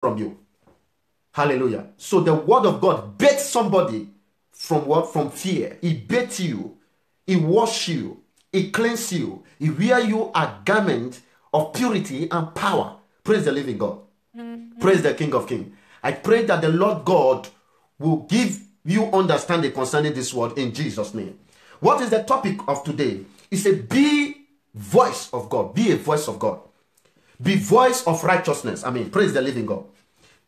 from you. Hallelujah. So the word of God baits somebody from what? From fear. It baits you. It washes you. It cleanses you. It wears you a garment of purity and power. Praise the living God. Praise the King of Kings. I pray that the Lord God will give you understanding concerning this word in Jesus' name. What is the topic of today? It's a be voice of God. Be a voice of God. Be voice of righteousness. Praise the living God.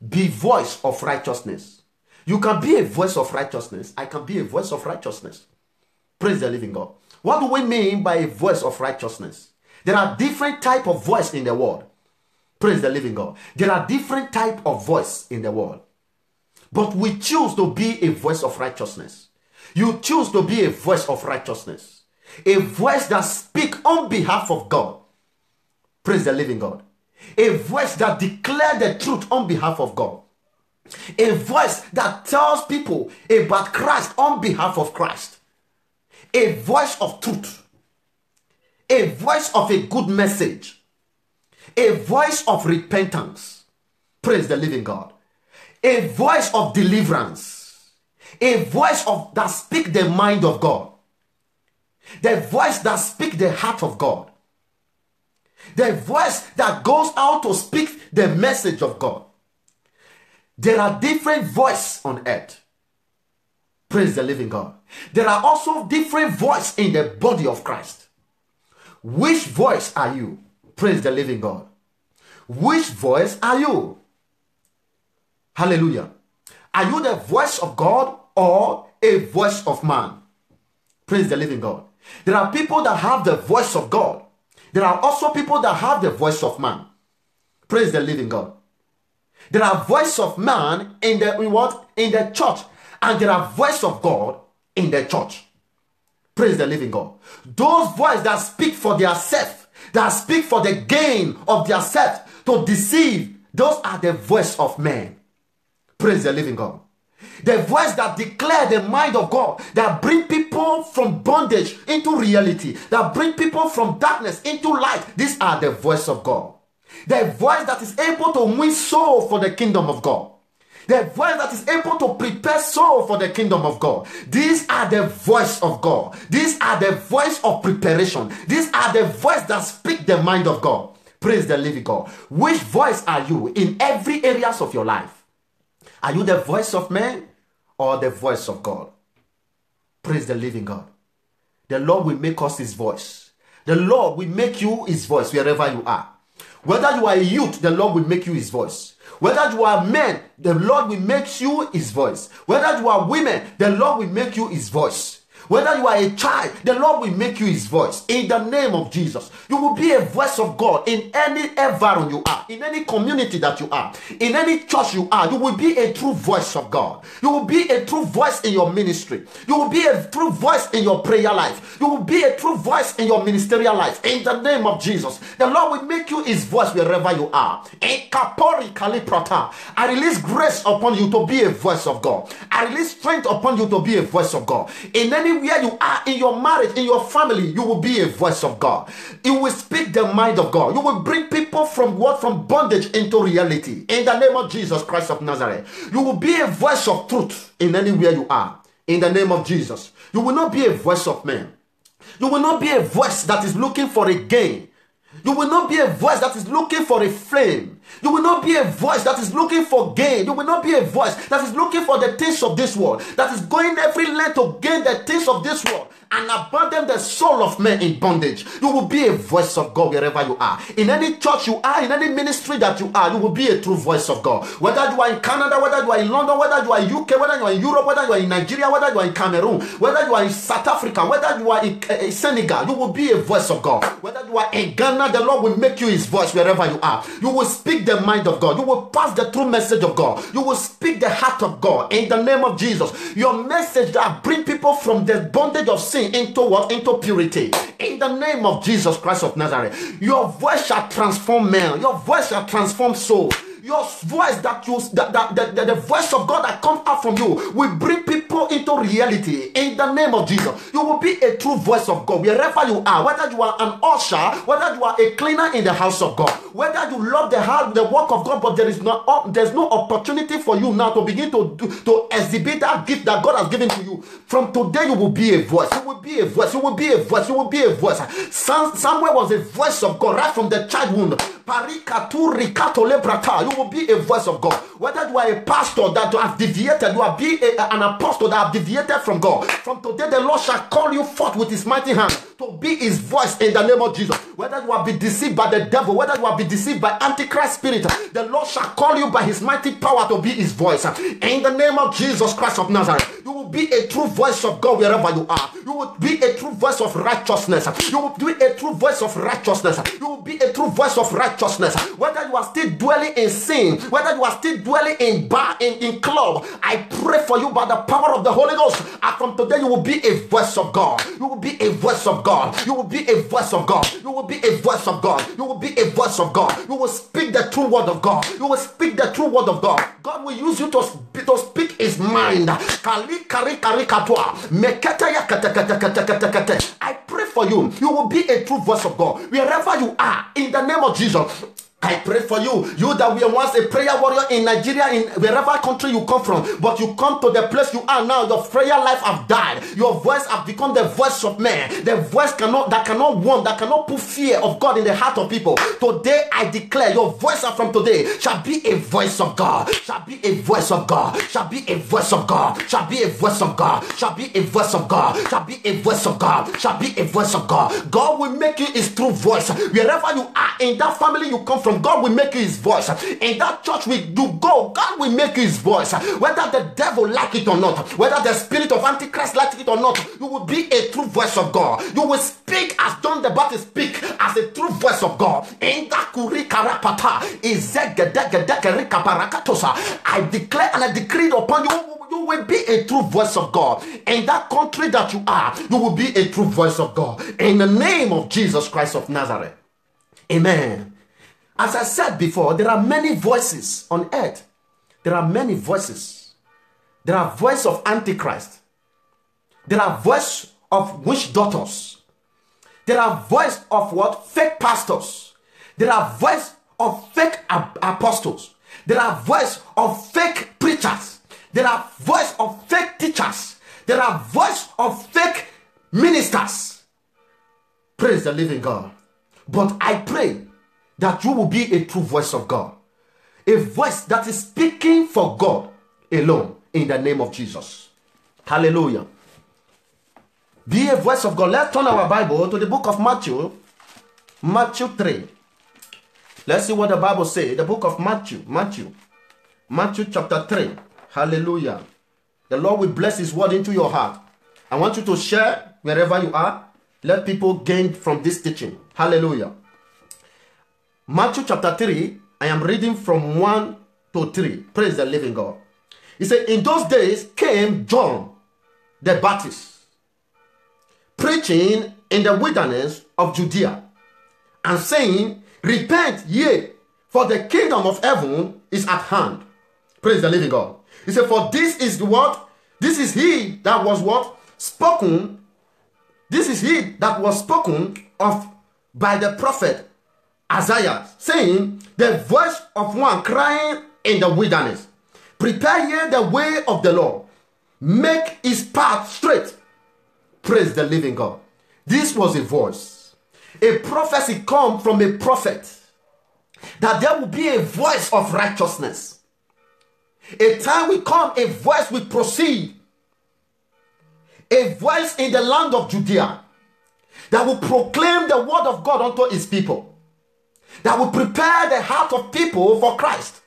Be voice of righteousness. You can be a voice of righteousness. I can be a voice of righteousness. Praise the living God. What do we mean by a voice of righteousness? There are different types of voice in the world. Praise the living God. There are different types of voice in the world. But we choose to be a voice of righteousness. You choose to be a voice of righteousness. A voice that speaks on behalf of God. Praise the living God. A voice that declares the truth on behalf of God. A voice that tells people about Christ on behalf of Christ. A voice of truth. A voice of a good message. A voice of repentance. Praise the living God. A voice of deliverance. A voice of that speaks the mind of God. The voice that speaks the heart of God. The voice that goes out to speak the message of God. There are different voices on earth. Praise the living God. There are also different voices in the body of Christ. Which voice are you? Praise the living God. Which voice are you? Hallelujah. Are you the voice of God or a voice of man? Praise the living God. There are people that have the voice of God. There are also people that have the voice of man. Praise the living God. There are voice of man in the church, and there are voice of God in the church. Praise the living God. Those voices that speak for their self, that speak for the gain of their self to deceive, those are the voice of men. Praise the living God. The voice that declare the mind of God, that bring people from bondage into reality, that bring people from darkness into light. These are the voice of God. The voice that is able to win soul for the kingdom of God. The voice that is able to prepare soul for the kingdom of God. These are the voice of God. These are the voice of preparation. These are the voice that speak the mind of God. Praise the living God. Which voice are you in every areas of your life? Are you the voice of man or the voice of God? Praise the living God. The Lord will make us his voice. The Lord will make you his voice wherever you are. Whether you are a youth, the Lord will make you his voice. Whether you are men, the Lord will make you his voice. Whether you are women, the Lord will make you his voice. Whether you are a child, the Lord will make you his voice. In the name of Jesus, you will be a voice of God in any environment you are, in any community that you are, in any church you are. You will be a true voice of God. You will be a true voice in your ministry. You will be a true voice in your prayer life. You will be a true voice in your ministerial life. In the name of Jesus, the Lord will make you his voice wherever you are. I release grace upon you to be a voice of God. I release strength upon you to be a voice of God. In anywhere you are, in your marriage, in your family, you will be a voice of God. You will speak the mind of God. You will bring people from bondage into reality. In the name of Jesus Christ of Nazareth, you will be a voice of truth in anywhere you are. In the name of Jesus, you will not be a voice of man. You will not be a voice that is looking for a gain. You will not be a voice that is looking for a flame. You will not be a voice that is looking for gain. You will not be a voice that is looking for the things of this world, that is going every length to gain the things of this world and abandon the soul of man in bondage. You will be a voice of God wherever you are. In any church you are, in any ministry that you are, you will be a true voice of God. Whether you are in Canada, whether you are in London, whether you are in UK, whether you are in Europe, whether you are in Nigeria, whether you are in Cameroon, whether you are in South Africa, whether you are in Senegal, you will be a voice of God. Whether you are in Ghana, the Lord will make you his voice wherever you are. You will speak the mind of God. You will pass the true message of God. You will speak the heart of God in the name of Jesus. Your message that bring people from the bondage of sin into what? Into purity. In the name of Jesus Christ of Nazareth. Your voice shall transform men. Your voice shall transform soul. Your voice the voice of God that comes out from you will bring people people into reality in the name of Jesus. You will be a true voice of God wherever you are, whether you are an usher, whether you are a cleaner in the house of God, whether you love the work of God, but there's no opportunity for you now to begin to exhibit that gift that God has given to you. From today, you will be a voice. You will be a voice. You will be a voice. You will be a voice. Samuel was a voice of God right from the child womb. You will be a voice of God. Whether you are a pastor that has deviated, you are an apostle that have deviated from God. From today, the Lord shall call you forth with his mighty hand to be his voice in the name of Jesus. Whether you have been deceived by the devil, whether you have been deceived by Antichrist spirit, the Lord shall call you by his mighty power to be his voice. In the name of Jesus Christ of Nazareth, you will be a true voice of God wherever you are. You will be a true voice of righteousness. You will be a true voice of righteousness. You will be a true voice of righteousness. Whether you are still dwelling in sin, whether you are still dwelling in bar, in club, I pray for you by the power of the Holy Ghost. And from today, you will be a voice of God. You will be a voice of God. You will be a voice of God. You will be a voice of God. You will be a voice of God. You will speak the true word of God. You will speak the true word of God. God will use you to speak his mind. I pray for you. You will be a true voice of God wherever you are in the name of Jesus. I pray for you. You that were once a prayer warrior in Nigeria, in wherever country you come from, but you come to the place you are now, your prayer life have died. Your voice have become the voice of man. The voice that cannot warn, that cannot put fear of God in the heart of people. Today I declare your voice from today shall be a voice of God. Shall be a voice of God. Shall be a voice of God. Shall be a voice of God. Shall be a voice of God. Shall be a voice of God. Shall be a voice of God. God will make you his true voice. Wherever you are, in that family you come from, God will make you his voice. In that church you go, God will make you his voice. Whether the devil like it or not, whether the spirit of Antichrist like it or not, you will be a true voice of God. You will speak as John the Baptist speak, as a true voice of God. In that I declare and I decree upon you, you will be a true voice of God. In that country that you are, you will be a true voice of God. In the name of Jesus Christ of Nazareth. Amen. As I said before, there are many voices on earth. There are many voices. There are voices of Antichrist. There are voices of witch daughters. There are voices of what? Fake pastors. There are voices of fake apostles. There are voices of fake preachers. There are voices of fake teachers. There are voices of fake ministers. Praise the living God. But I pray that you will be a true voice of God. A voice that is speaking for God alone in the name of Jesus. Hallelujah. Be a voice of God. Let's turn our Bible to the book of Matthew. Matthew 3. Let's see what the Bible says. The book of Matthew. Matthew chapter 3. Hallelujah. The Lord will bless his word into your heart. I want you to share wherever you are. Let people gain from this teaching. Hallelujah. Matthew chapter 3, I am reading from 1 to 3. Praise the living God. He said, in those days came John the Baptist, preaching in the wilderness of Judea, and saying, repent ye, for the kingdom of heaven is at hand. Praise the living God. He said, for this is what? This is he that was what? Spoken. This is he that was spoken of by the prophet Isaiah, saying, the voice of one crying in the wilderness, prepare ye the way of the Lord, make his path straight. Praise the living God. This was a voice. A prophecy come from a prophet, that there will be a voice of righteousness. A time will come, a voice will proceed. A voice in the land of Judea that will proclaim the word of God unto his people. That will prepare the heart of people for Christ.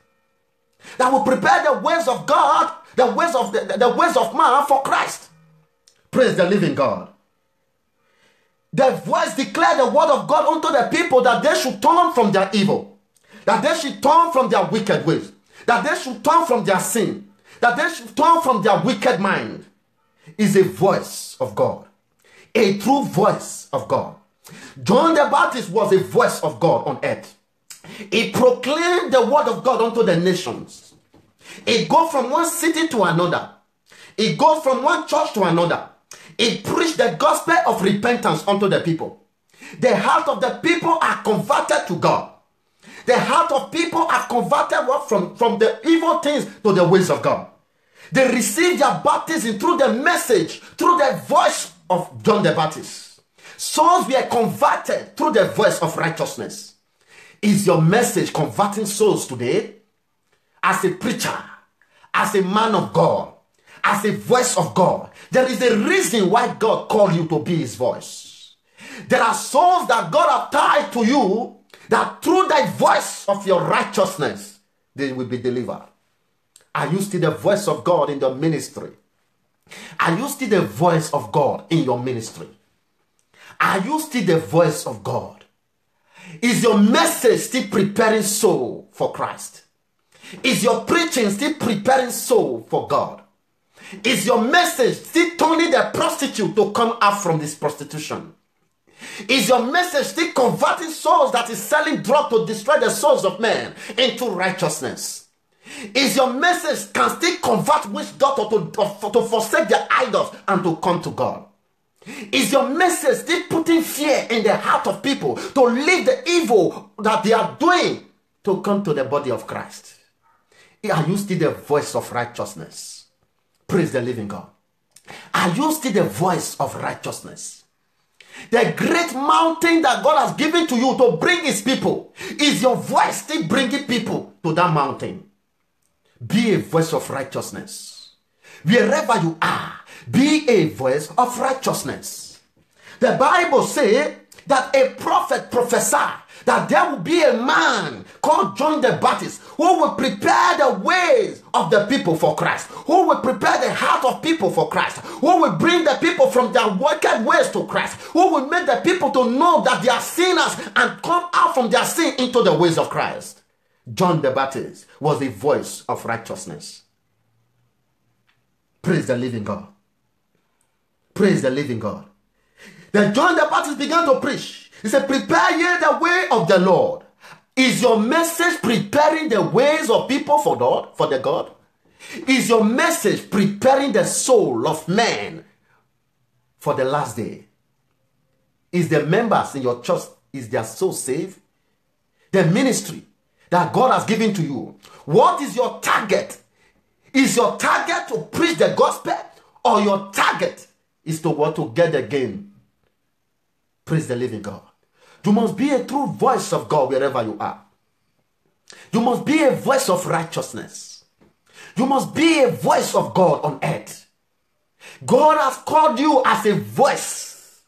That will prepare the ways of God, the ways of man for Christ. Praise the living God. The voice declared the word of God unto the people, that they should turn from their evil, that they should turn from their wicked ways, that they should turn from their sin, that they should turn from their wicked mind. Is a voice of God, a true voice of God. John the Baptist was a voice of God on earth. He proclaimed the word of God unto the nations. He go from one city to another. He goes from one church to another. He preached the gospel of repentance unto the people. The heart of the people are converted to God. The heart of people are converted from the evil things to the ways of God. They receive their baptism through the message, through the voice of John the Baptist. Souls were converted through the voice of righteousness. Is your message converting souls today? As a preacher, as a man of God, as a voice of God, there is a reason why God called you to be his voice. There are souls that God has tied to you, that through the voice of your righteousness, they will be delivered. Are you still the voice of God in your ministry? Are you still the voice of God in your ministry? Are you still the voice of God? Is your message still preparing soul for Christ? Is your preaching still preparing soul for God? Is your message still turning the prostitute to come out from this prostitution? Is your message still converting souls that is selling drugs to destroy the souls of men into righteousness? Is your message can still convert witch doctor to forsake their idols and to come to God? Is your message still putting fear in the heart of people to leave the evil that they are doing to come to the body of Christ? Are you still the voice of righteousness? Praise the living God. Are you still the voice of righteousness? The great mountain that God has given to you to bring his people, is your voice still bringing people to that mountain? Be a voice of righteousness. Wherever you are, be a voice of righteousness. The Bible says that a prophet prophesied that there will be a man called John the Baptist who will prepare the ways of the people for Christ, who will prepare the heart of people for Christ, who will bring the people from their wicked ways to Christ, who will make the people to know that they are sinners and come out from their sin into the ways of Christ. John the Baptist was the voice of righteousness. Praise the living God. Praise the living God. Then John the Baptist began to preach. He said, prepare ye the way of the Lord. Is your message preparing the ways of people for God, for the God? Is your message preparing the soul of man for the last day? Is the members in your church, is their soul saved? The ministry that God has given to you, what is your target? Is your target to preach the gospel, or your target is to want to get the gain? Praise the living God. You must be a true voice of God wherever you are. You must be a voice of righteousness. You must be a voice of God on earth. God has called you as a voice.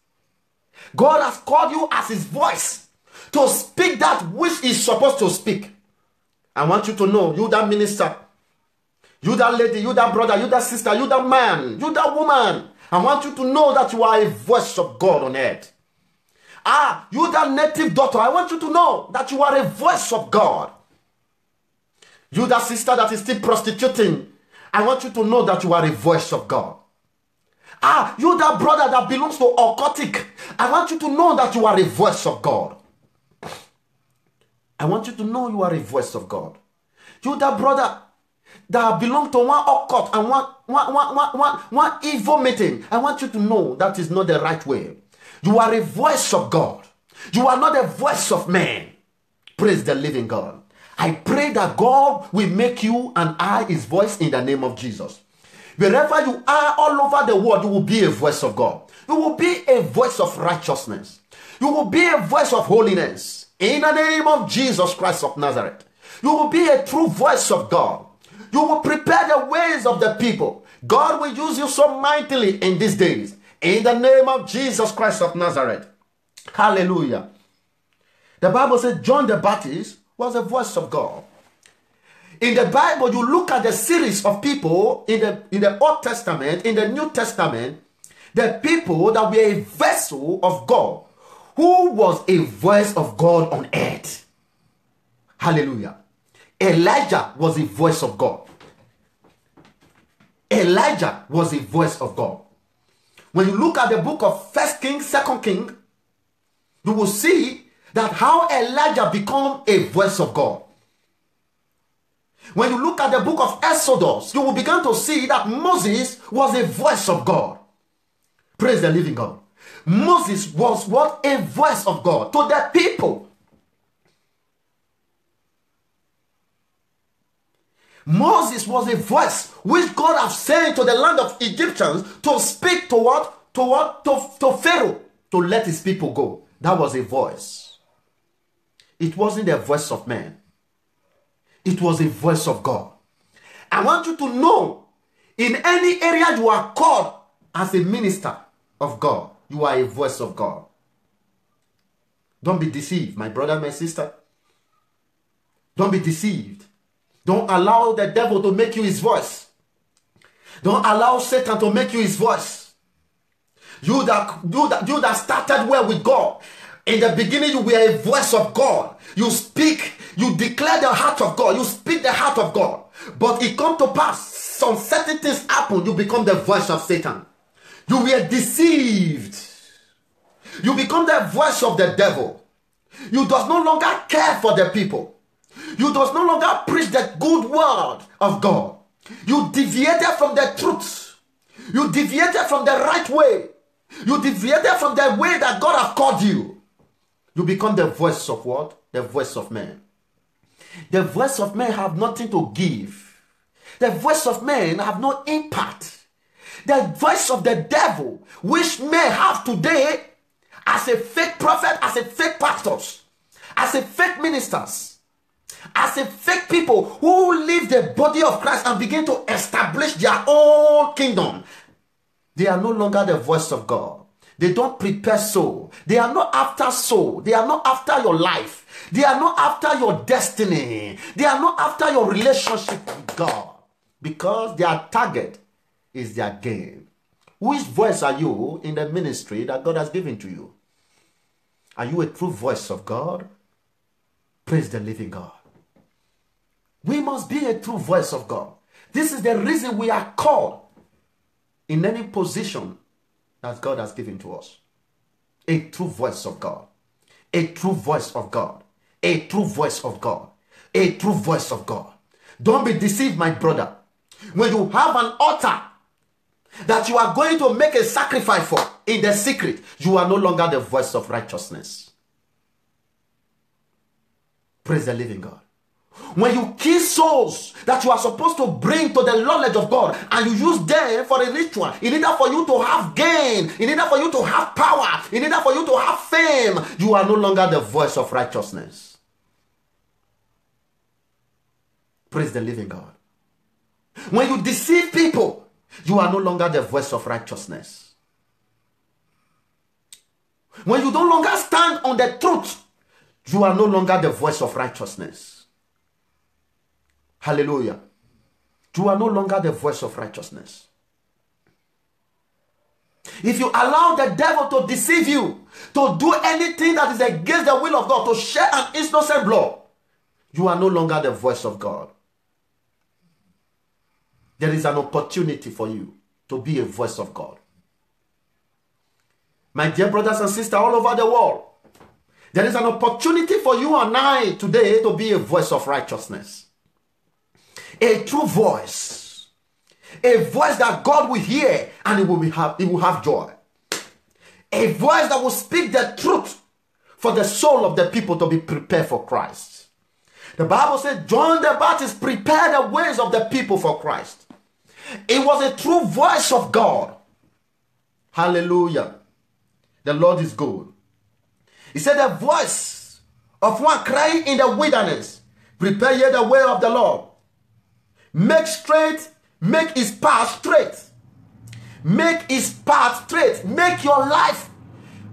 God has called you as his voice to speak that which is supposed to speak. I want you to know, you that minister, you that lady, you that brother, you that sister, you that man, you that woman, I want you to know that you are a voice of God on earth. You that native daughter, I want you to know that you are a voice of God. You that sister that is still prostituting, I want you to know that you are a voice of God. You that brother that belongs to occultic, I want you to know that you are a voice of God. I want you to know you are a voice of God. You that brother that belong to one occult and one evil meeting, I want you to know that is not the right way. You are a voice of God. You are not a voice of man. Praise the living God. I pray that God will make you and I his voice in the name of Jesus. Wherever you are all over the world, you will be a voice of God. You will be a voice of righteousness. You will be a voice of holiness. In the name of Jesus Christ of Nazareth. You will be a true voice of God. You will prepare the ways of the people. God will use you so mightily in these days. In the name of Jesus Christ of Nazareth. Hallelujah. The Bible says John the Baptist was a voice of God. In the Bible, you look at the series of people in the Old Testament, in the New Testament, the people that were a vessel of God, who was a voice of God on earth. Hallelujah. Elijah was a voice of God. Elijah was a voice of God. When you look at the book of 1 Kings, 2 Kings, you will see that how Elijah became a voice of God. When you look at the book of Exodus, you will begin to see that Moses was a voice of God. Praise the living God. Moses was what? A voice of God to the people. Moses was a voice which God has sent to the land of Egyptians to speak to what? To Pharaoh, to let his people go. That was a voice. It wasn't a voice of man. It was a voice of God. I want you to know, in any area you are called as a minister of God, you are a voice of God. Don't be deceived, my brother, my sister. Don't be deceived. Don't allow the devil to make you his voice. Don't allow Satan to make you his voice. You that started well with God. In the beginning, you were a voice of God. You speak, you declare the heart of God. You speak the heart of God. But it come to pass, some certain things happen. You become the voice of Satan. You were deceived. You become the voice of the devil. You does no longer care for the people. You does no longer preach the good word of God. You deviated from the truth. You deviated from the right way. You deviated from the way that God has called you. You become the voice of what? The voice of man. The voice of man have nothing to give. The voice of man have no impact. The voice of the devil, which may have today as a fake prophet, as a fake pastors, as a fake ministers, as a fake people who leave the body of Christ and begin to establish their own kingdom. They are no longer the voice of God. They don't prepare soul. They are not after soul. They are not after your life. They are not after your destiny. They are not after your relationship with God. Because their target is their gain. Which voice are you in the ministry that God has given to you? Are you a true voice of God? Praise the living God. We must be a true voice of God. This is the reason we are called in any position that God has given to us. A true voice of God. A true voice of God. A true voice of God. A true voice of God. Don't be deceived, my brother. When you have an altar that you are going to make a sacrifice for in the secret, you are no longer the voice of righteousness. Praise the living God. When you kill souls that you are supposed to bring to the knowledge of God and you use them for a ritual, in order for you to have gain, in order for you to have power, in order for you to have fame, you are no longer the voice of righteousness. Praise the living God. When you deceive people, you are no longer the voice of righteousness. When you no longer stand on the truth, you are no longer the voice of righteousness. Hallelujah. You are no longer the voice of righteousness. If you allow the devil to deceive you, to do anything that is against the will of God, to shed an innocent blood, you are no longer the voice of God. There is an opportunity for you to be a voice of God. My dear brothers and sisters all over the world, there is an opportunity for you and I today to be a voice of righteousness. A true voice. A voice that God will hear and it will have joy. A voice that will speak the truth for the soul of the people to be prepared for Christ. The Bible said John the Baptist prepared the ways of the people for Christ. It was a true voice of God. Hallelujah. The Lord is good. He said the voice of one crying in the wilderness, prepare ye the way of the Lord. Make his path straight. Make his path straight. Make your life,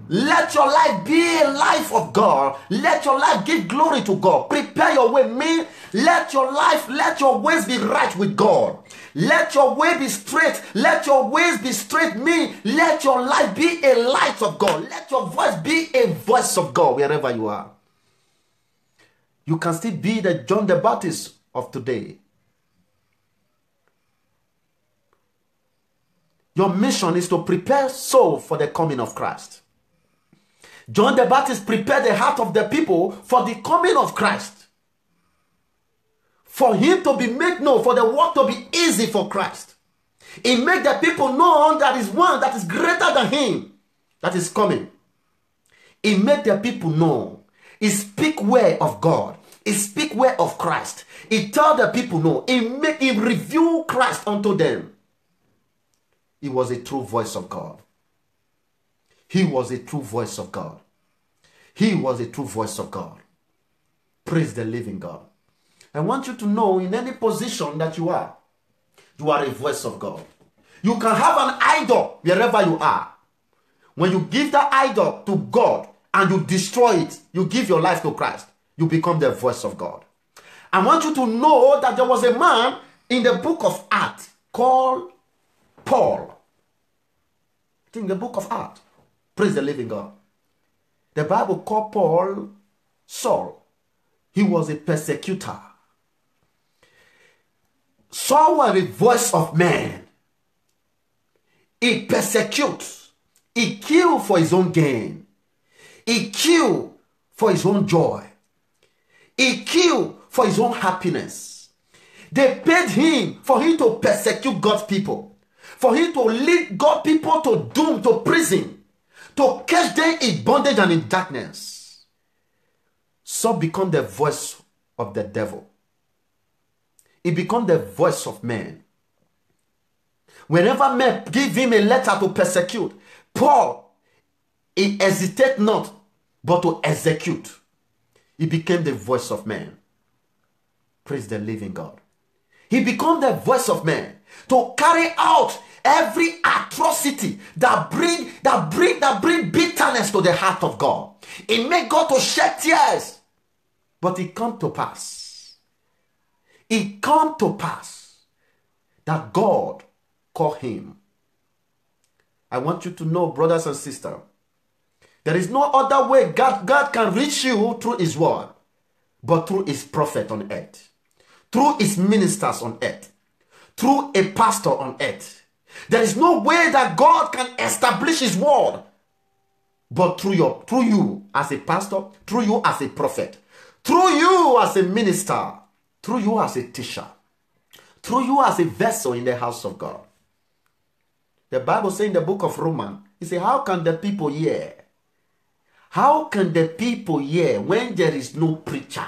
let your life be a life of God. Let your life give glory to God. Prepare your way. Mean, let your life, let your ways be right with God. Let your way be straight. Let your ways be straight. Mean, let your life be a light of God. Let your voice be a voice of God wherever you are. You can still be the John the Baptist of today. Your mission is to prepare soul for the coming of Christ. John the Baptist prepared the heart of the people for the coming of Christ. for him to be made known, for the work to be easy for Christ. He made the people know that is one that is greater than him that is coming. He made the people know. He speak well of God. He speak well of Christ. He tell the people no. He reveal Christ unto them. He was a true voice of God. He was a true voice of God. He was a true voice of God. Praise the living God. I want you to know, in any position that you are a voice of God. You can have an idol wherever you are. When you give that idol to God and you destroy it, you give your life to Christ, you become the voice of God. I want you to know that there was a man in the book of Acts called Paul. It's in the book of Acts. Praise the living God. The Bible called Paul Saul. He was a persecutor. Saul was a voice of man. He persecutes. He killed for his own gain. He killed for his own joy. He killed for his own happiness. They paid him for him to persecute God's people, for him to lead God's people to doom, to prison, to catch them in bondage and in darkness. Saul became the voice of the devil. He became the voice of man. Whenever men give him a letter to persecute, Paul, he hesitated not, but to execute. He became the voice of man. Praise the living God. He became the voice of man to carry out every atrocity that bring bitterness to the heart of God. It made God to shed tears. But it come to pass. It come to pass that God called him. I want you to know, brothers and sisters, there is no other way God can reach you through his word, but through his prophet on earth, through his ministers on earth, through a pastor on earth. There is no way that God can establish his word, but through you as a pastor, through you as a prophet, through you as a minister, through you as a teacher, through you as a vessel in the house of God. The Bible says in the book of Romans, it says, how can the people hear? How can the people hear when there is no preacher?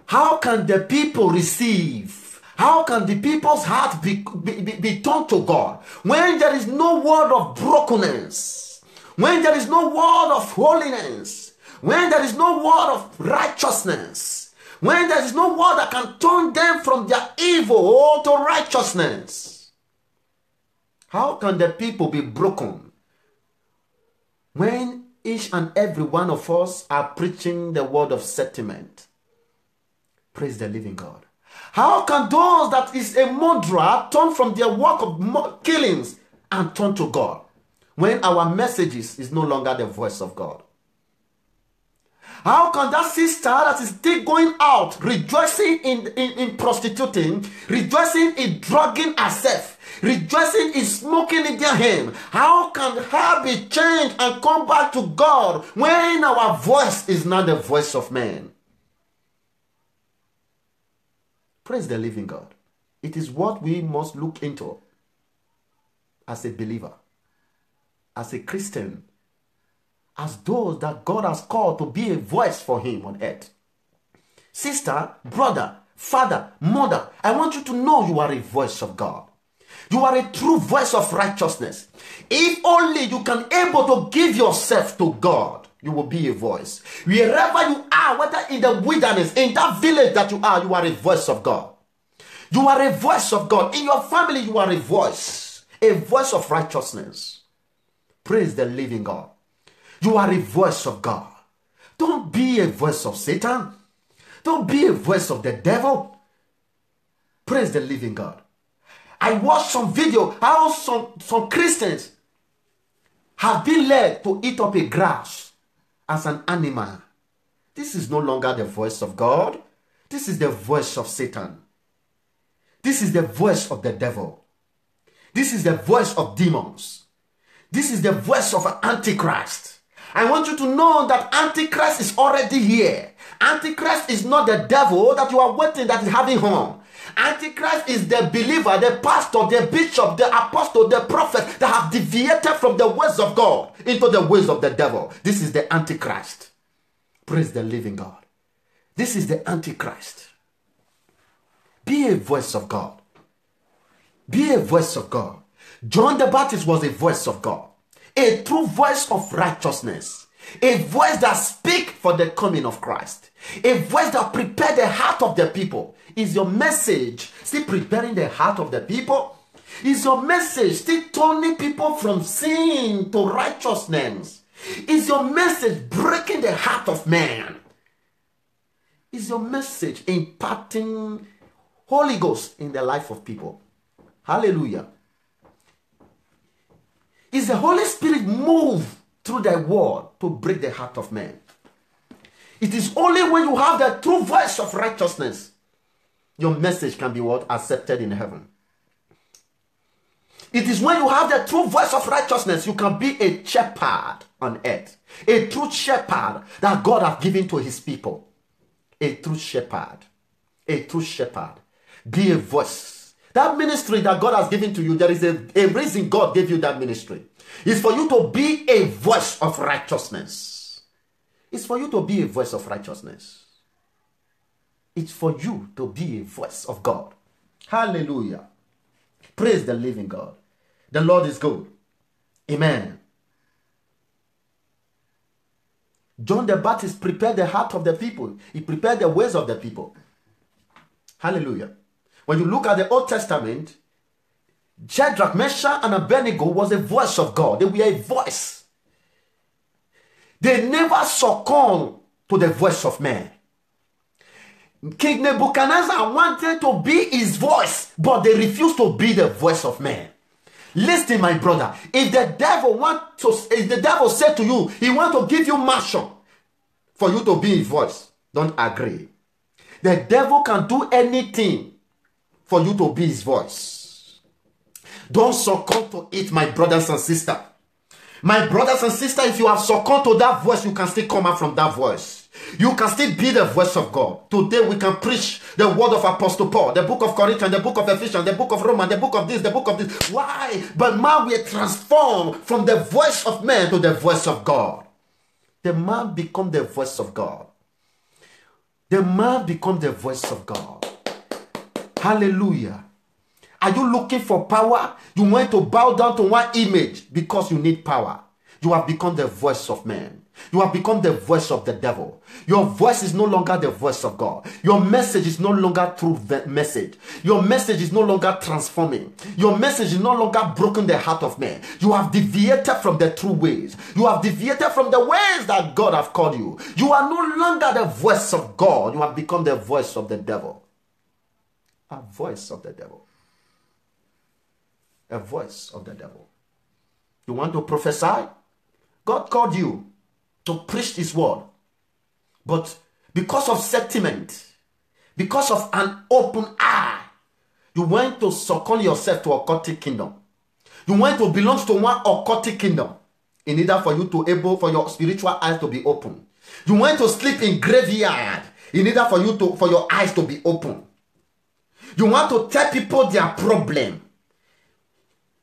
How can the people receive? How can the people's heart be turned to God when there is no word of brokenness? When there is no word of holiness? When there is no word of righteousness? When there is no word that can turn them from their evil to righteousness? How can the people be broken when each and every one of us are preaching the word of settlement? Praise the living God. How can those that is a murderer turn from their work of killings and turn to God when our messages is no longer the voice of God? How can that sister that is still going out, rejoicing in prostituting, rejoicing in drugging herself, rejoicing in smoking in their hand, how can her be changed and come back to God when our voice is not the voice of man? Praise the living God. It is what we must look into as a believer, as a Christian, as those that God has called to be a voice for him on earth. Sister, brother, father, mother, I want you to know you are a voice of God. You are a true voice of righteousness. If only you can able to give yourself to God, you will be a voice. Wherever you are, whether in the wilderness, in that village that you are a voice of God. You are a voice of God. In your family, you are a voice of righteousness. Praise the living God. You are a voice of God. Don't be a voice of Satan. Don't be a voice of the devil. Praise the living God. I watched some video how some Christians have been led to eat up a grass as an animal. This is no longer the voice of God. This is the voice of Satan. This is the voice of the devil. This is the voice of demons. This is the voice of an Antichrist. I want you to know that Antichrist is already here. Antichrist is not the devil that you are waiting that is having harm. Antichrist is the believer, the pastor, the bishop, the apostle, the prophet that have deviated from the ways of God into the ways of the devil. This is the Antichrist. Praise the living God. This is the Antichrist. Be a voice of God. Be a voice of God. John the Baptist was a voice of God. A true voice of righteousness. A voice that speaks for the coming of Christ. A voice that prepares the heart of the people. Is your message still preparing the heart of the people? Is your message still turning people from sin to righteousness? Is your message breaking the heart of man? Is your message imparting Holy Ghost in the life of people? Hallelujah. Is the Holy Spirit move through the word to break the heart of man? It is only when you have the true voice of righteousness, your message can be what? Accepted in heaven. It is when you have the true voice of righteousness, you can be a shepherd on earth. A true shepherd that God has given to his people. A true shepherd. A true shepherd. Be a voice. That ministry that God has given to you, there is a reason God gave you that ministry. It's for you to be a voice of righteousness. It's for you to be a voice of righteousness. It's for you to be a voice of God. Hallelujah. Praise the living God. The Lord is good. Amen. John the Baptist prepared the heart of the people. He prepared the ways of the people. Hallelujah. When you look at the Old Testament, Shadrach, Meshach, and Abednego was a voice of God. They were a voice. They never succumbed to the voice of man. King Nebuchadnezzar wanted to be his voice, but they refused to be the voice of man. Listen, my brother, if the devil said to you, he wants to give you mansion for you to be his voice, don't agree. The devil can do anything for you to be his voice. Don't succumb to it, my brothers and sisters. My brothers and sisters, if you have succumbed to that voice, you can still come out from that voice. You can still be the voice of God. Today we can preach the word of Apostle Paul, the book of Corinthians, the book of Ephesians, the book of Romans, the book of this, the book of this. Why? But man, we are transformed from the voice of man to the voice of God. The man become the voice of God. The man become the voice of God. Hallelujah. Are you looking for power? You want to bow down to one image because you need power. You have become the voice of man. You have become the voice of the devil. Your voice is no longer the voice of God. Your message is no longer true message. Your message is no longer transforming. Your message is no longer broken the heart of man. You have deviated from the true ways. You have deviated from the ways that God has called you. You are no longer the voice of God. You have become the voice of the devil. A voice of the devil. A voice of the devil. You want to prophesy? God called you to preach his word. But because of sentiment, because of an open eye, you want to succumb yourself to a occultic kingdom. You want to belong to one occultic kingdom in order for you to able for your spiritual eyes to be open. You want to sleep in graveyard in order for you to for your eyes to be open. You want to tell people their problem.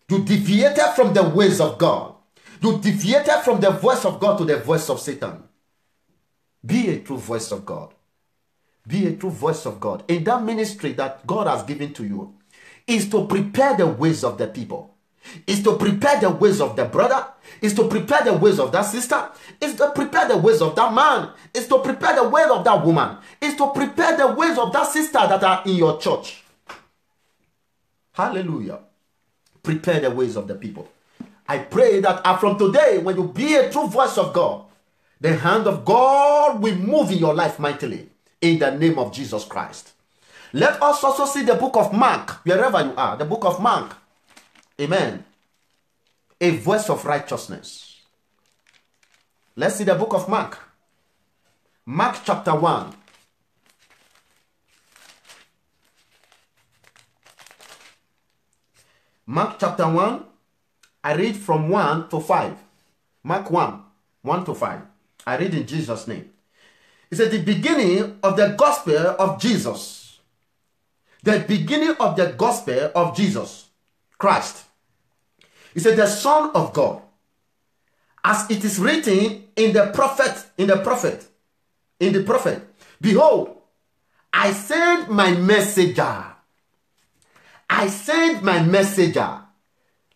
You deviated from the ways of God. You deviated from the voice of God to the voice of Satan. Be a true voice of God. Be a true voice of God. In that ministry that God has given to you, is to prepare the ways of the people. Is to prepare the ways of the brother. Is to prepare the ways of that sister. Is to prepare the ways of that man. Is to prepare the ways of that woman. Is to prepare the ways of that sister that are in your church. Hallelujah. Prepare the ways of the people. I pray that from today, when you be a true voice of God, the hand of God will move in your life mightily in the name of Jesus Christ. Let us also see the book of Mark, wherever you are, the book of Mark. Amen. A voice of righteousness. Let's see the book of Mark. Mark chapter 1. Mark chapter 1. I read from 1 to 5. Mark 1, 1 to 5. I read in Jesus' name. It's at the beginning of the gospel of Jesus. The beginning of the gospel of Jesus Christ. He said, the Son of God. As it is written in the prophet, behold, I send my messenger. I send my messenger.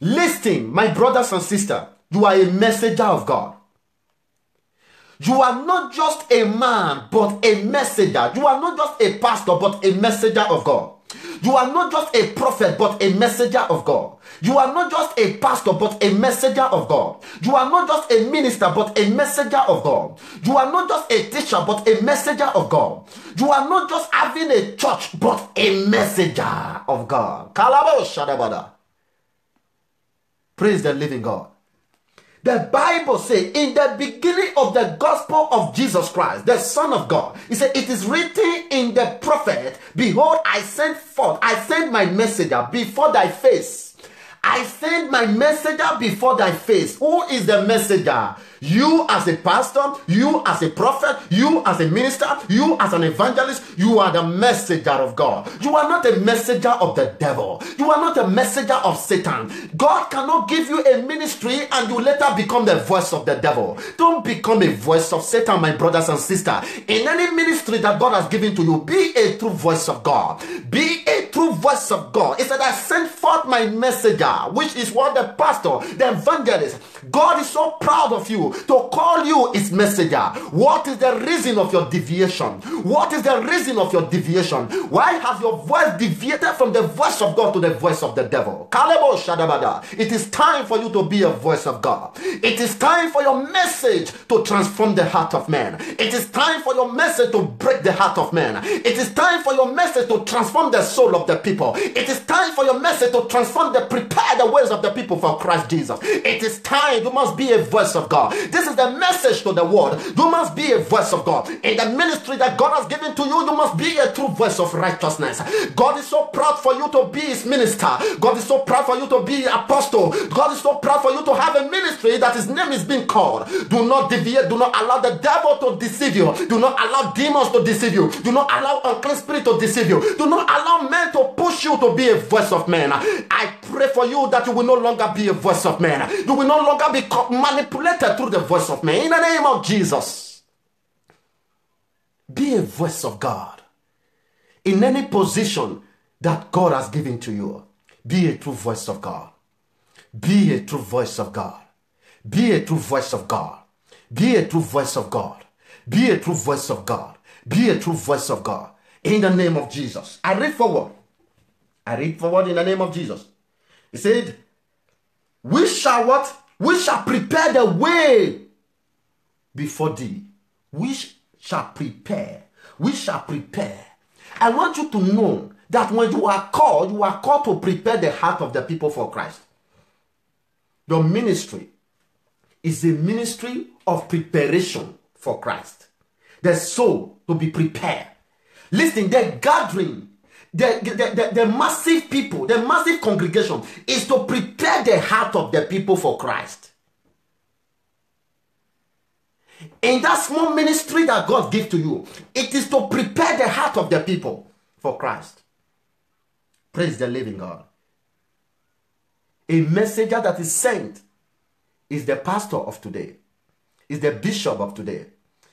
Listen, my brothers and sisters, you are a messenger of God. You are not just a man, but a messenger. You are not just a pastor, but a messenger of God. You are not just a prophet, but a messenger of God. You are not just a pastor, but a messenger of God. You are not just a minister, but a messenger of God. You are not just a teacher, but a messenger of God. You are not just having a church, but a messenger of God. Praise the living God. The Bible says, in the beginning of the gospel of Jesus Christ, the Son of God, he said, it is written in the prophet, behold, I send my messenger before thy face. I send my messenger before thy face. Who is the messenger? You as a pastor, you as a prophet, you as a minister, you as an evangelist, you are the messenger of God. You are not a messenger of the devil. You are not a messenger of Satan. God cannot give you a ministry and you later become the voice of the devil. Don't become a voice of Satan, my brothers and sisters. In any ministry that God has given to you, be a true voice of God. Be a true voice of God. It said, I sent forth my messenger, which is what the pastor, the evangelist. God is so proud of you to call you his messenger. What is the reason of your deviation? What is the reason of your deviation? Why has your voice deviated from the voice of God to the voice of the devil? It is time for you to be a voice of God. It is time for your message to transform the heart of man. It is time for your message to break the heart of man. It is time for your message to transform the soul of the people. It is time for your message to prepare the ways of the people for Christ Jesus. It is time. You must be a voice of God. This is the message to the world. You must be a voice of God. In the ministry that God has given to you, you must be a true voice of righteousness. God is so proud for you to be his minister. God is so proud for you to be an apostle. God is so proud for you to have a ministry that his name is being called. Do not deviate. Do not allow the devil to deceive you. Do not allow demons to deceive you. Do not allow unclean spirit to deceive you. Do not allow men to push you to be a voice of man. I pray for you that you will no longer be a voice of man. You will no longer be manipulated through the voice of man. In the name of Jesus, be a voice of God. In any position that God has given to you, be a true voice of God. Be a true voice of God. Be a true voice of God. Be a true voice of God. Be a true voice of God. Be a true voice of God. In the name of Jesus. I read forward in the name of Jesus. He said, we shall what? We shall prepare the way before thee. We shall prepare. We shall prepare. I want you to know that when you are called to prepare the heart of the people for Christ. Your ministry is a ministry of preparation for Christ. The soul to be prepared. Listen, the gathering, the massive people, the massive congregation is to prepare the heart of the people for Christ. In that small ministry that God gives to you, it is to prepare the heart of the people for Christ. Praise the living God. A messenger that is sent is the pastor of today, is the bishop of today,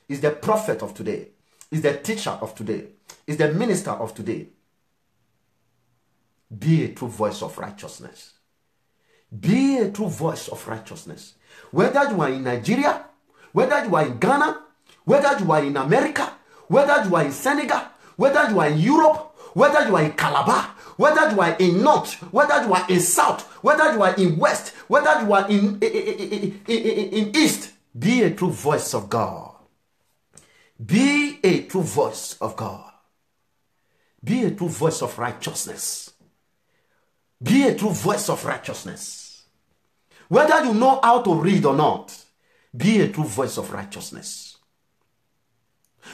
is the prophet of today, is the teacher of today, is the minister of today. Be a true voice of righteousness. Be a true voice of righteousness. Whether you are in Nigeria, whether you are in Ghana, whether you are in America, whether you are in Senegal, whether you are in Europe, whether you are in Calabar, whether you are in North, whether you are in South, whether you are in West, whether you are in East, be a true voice of God. Be a true voice of God. Be a true voice of righteousness. Be a true voice of righteousness. Whether you know how to read or not, be a true voice of righteousness.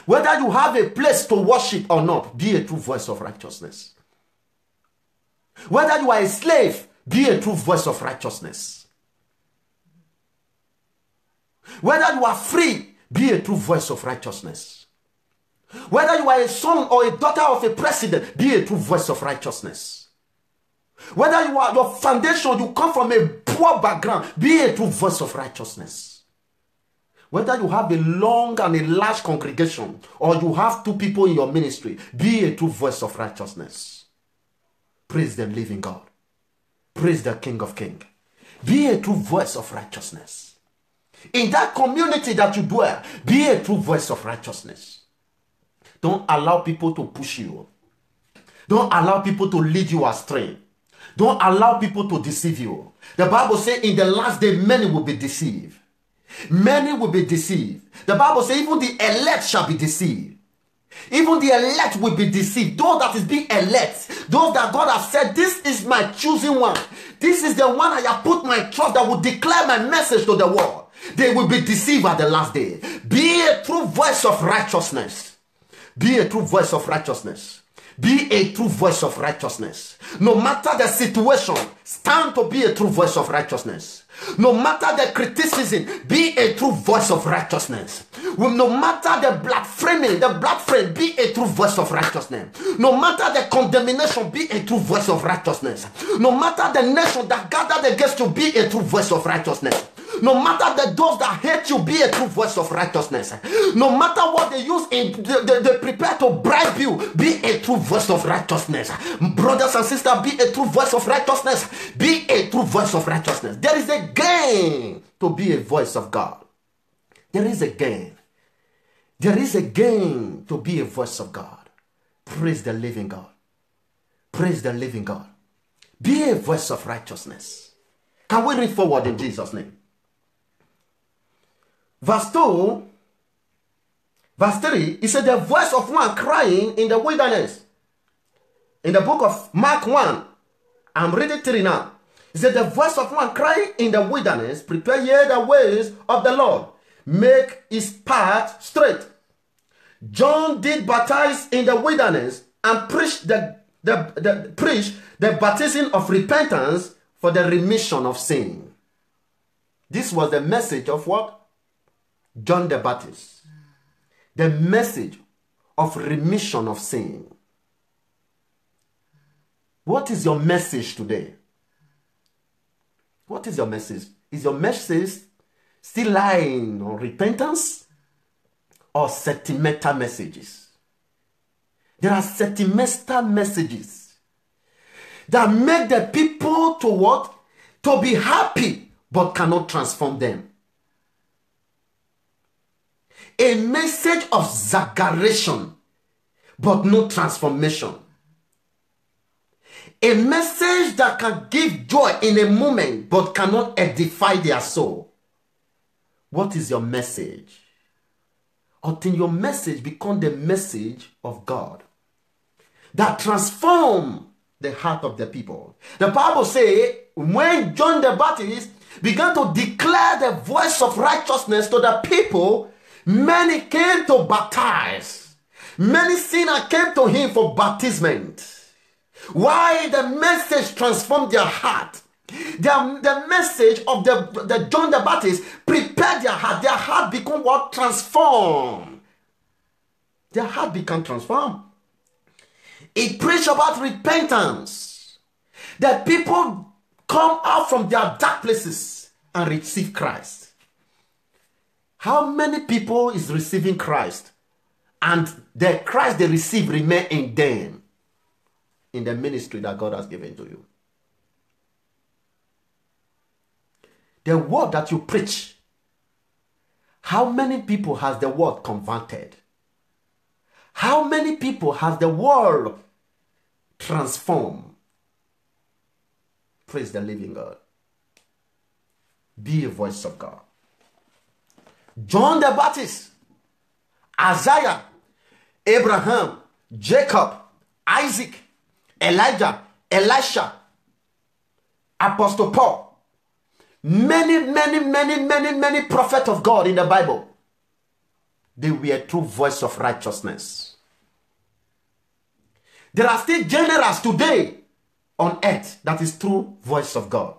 Whether you have a place to worship or not, be a true voice of righteousness. Whether you are a slave, be a true voice of righteousness. Whether you are free, be a true voice of righteousness. Whether you are a son or a daughter of a president, be a true voice of righteousness. Whether you are your foundation, you come from a poor background, be a true voice of righteousness. Whether you have a long and a large congregation or you have 2 people in your ministry, be a true voice of righteousness. Praise the living God. Praise the King of Kings. Be a true voice of righteousness. In that community that you dwell, be a true voice of righteousness. Don't allow people to push you. Don't allow people to lead you astray. Don't allow people to deceive you. The Bible says in the last day, many will be deceived. Many will be deceived. The Bible says even the elect shall be deceived. Even the elect will be deceived. Those that is being elect, those that God has said, this is my choosing one. This is the one I have put my trust that will declare my message to the world. They will be deceived at the last day. Be a true voice of righteousness. Be a true voice of righteousness. Be a true voice of righteousness. No matter the situation, stand to be a true voice of righteousness. No matter the criticism, be a true voice of righteousness. No matter the blood frame, be a true voice of righteousness. No matter the condemnation, be a true voice of righteousness. No matter the nation that gathered against you, be a true voice of righteousness. No matter those that hate you, be a true voice of righteousness. No matter what they use, they prepare to bribe you, be a true voice of righteousness. Brothers and sisters, be a true voice of righteousness. Be a true voice of righteousness. There is a gain to be a voice of God. There is a gain. There is a gain to be a voice of God. Praise the living God. Praise the living God. Be a voice of righteousness. Can we read forward in Jesus' name? Verse 2, verse 3, he said, the voice of one crying in the wilderness. In the book of Mark 1, I'm reading 3 now. He said, the voice of one crying in the wilderness, prepare ye the ways of the Lord, make his path straight. John did baptize in the wilderness and preach the baptism of repentance for the remission of sin. This was the message of what? John the Baptist. The message of remission of sin. What is your message today? What is your message? Is your message still lying on repentance or sentimental messages? There are sentimental messages that make the people to what? To be happy but cannot transform them. A message of exaggeration but no transformation. A message that can give joy in a moment but cannot edify their soul. What is your message? Until your message becomes the message of God that transforms the heart of the people. The Bible says when John the Baptist began to declare the voice of righteousness to the people, many came to baptize. Many sinners came to him for baptism. Why? The message transformed their heart. The message of the John the Baptist prepared their heart. Their heart became what? Transformed. Their heart became transformed. It preached about repentance. That people come out from their dark places and receive Christ. How many people is receiving Christ and the Christ they receive remain in them in the ministry that God has given to you? The word that you preach, how many people has the word converted? How many people has the word transformed? Praise the living God. Be a voice of God. John the Baptist, Isaiah, Abraham, Jacob, Isaac, Elijah, Elisha, Apostle Paul, many prophets of God in the Bible, they were a true voice of righteousness. There are still generals today on earth that is true voice of God.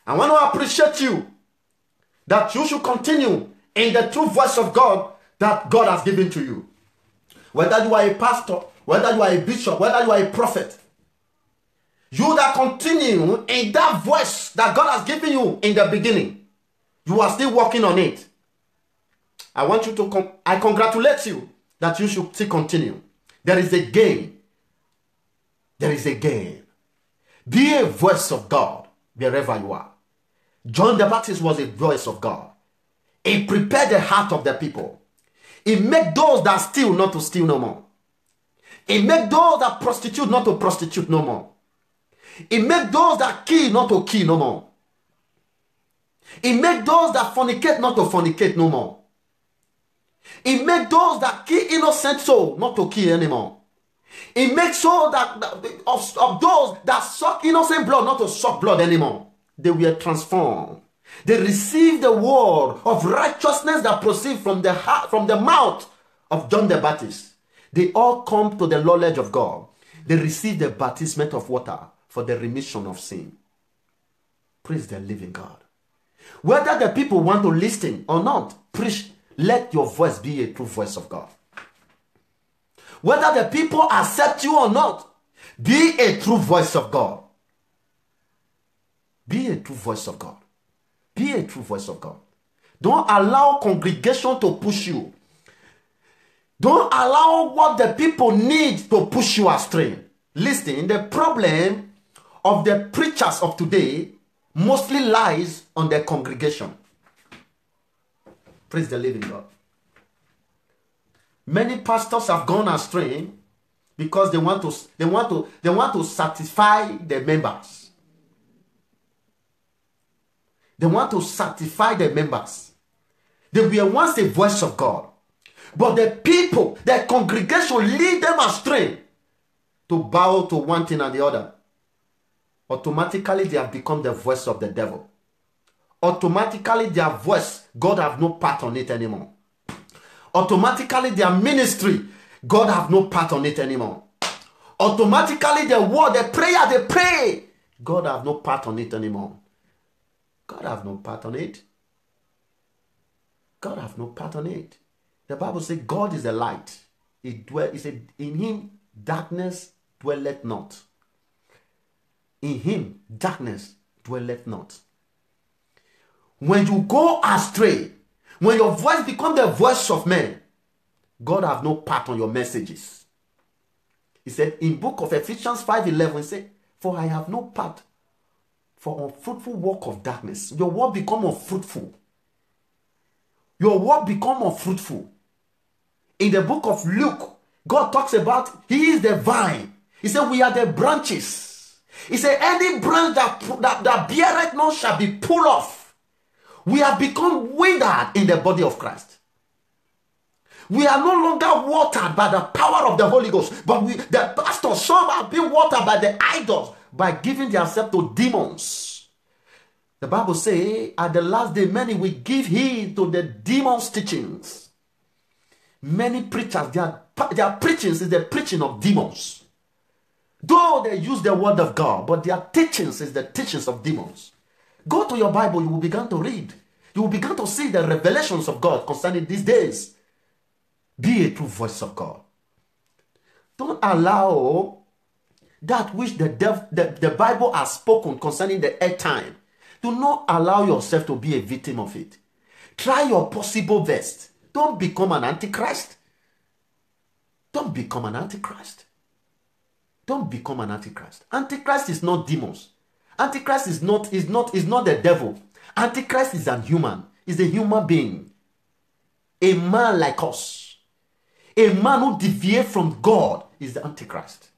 I want to appreciate you that you should continue in the true voice of God that God has given to you. whether you are a pastor, whether you are a bishop, whether you are a prophet, you that continue in that voice that God has given you in the beginning, you are still working on it. I want you to I congratulate you that you should still continue. There is a gain. There is a gain. Be a voice of God wherever you are. John the Baptist was a voice of God. He prepared the heart of the people. He made those that steal not to steal no more. He made those that prostitute not to prostitute no more. He made those that kill not to kill no more. He made those that fornicate not to fornicate no more. He made those that kill innocent soul not to kill anymore. He made sure that of those that suck innocent blood not to suck blood anymore. They were transformed. They received the word of righteousness that proceeds from the heart, from the mouth of John the Baptist. They all come to the knowledge of God. They receive the baptism of water for the remission of sin. Praise the living God. Whether the people want to listen or not, preach, let your voice be a true voice of God. Whether the people accept you or not, be a true voice of God. Be a true voice of God. Be a true voice of God. Don't allow congregation to push you. Don't allow what the people need to push you astray. Listen, the problem of the preachers of today mostly lies on their congregation. Praise the living God. Many pastors have gone astray because they want to satisfy their members. They want to satisfy their members. They were once a voice of God. But the people, the congregation lead them astray to bow to one thing and the other. Automatically they have become the voice of the devil. Automatically their voice, God have no part on it anymore. Automatically their ministry, God have no part on it anymore. Automatically the word, the prayer they pray, God have no part on it anymore. God have no part on it. God have no part on it. The Bible says God is a light. It said, in him darkness dwelleth not. In him darkness dwelleth not. When you go astray, when your voice becomes the voice of men, God have no part on your messages. He said in book of Ephesians 5:11, he said, for I have no part for unfruitful work of darkness. Your word become unfruitful. Your word become unfruitful. In the book of Luke, God talks about he is the vine. He said we are the branches. He said any branch that beareth not shall be pulled off. We have become withered in the body of Christ. We are no longer watered by the power of the Holy Ghost, but the pastors, some have been watered by the idols, by giving themselves to demons. The Bible says, at the last day, many will give heed to the demons' teachings. Many preachers, their preachings is the preaching of demons. Though they use the word of God, but their teachings is the teachings of demons. Go to your Bible, you will begin to read. You will begin to see the revelations of God concerning these days. Be a true voice of God. Don't allow that which the Bible has spoken concerning the end time. Do not allow yourself to be a victim of it. Try your possible best. Don't become an antichrist. Don't become an antichrist. Don't become an antichrist. Antichrist is not demons. Antichrist is not the devil. Antichrist is a human. Is a human being. A man like us. A man who deviates from God is the antichrist.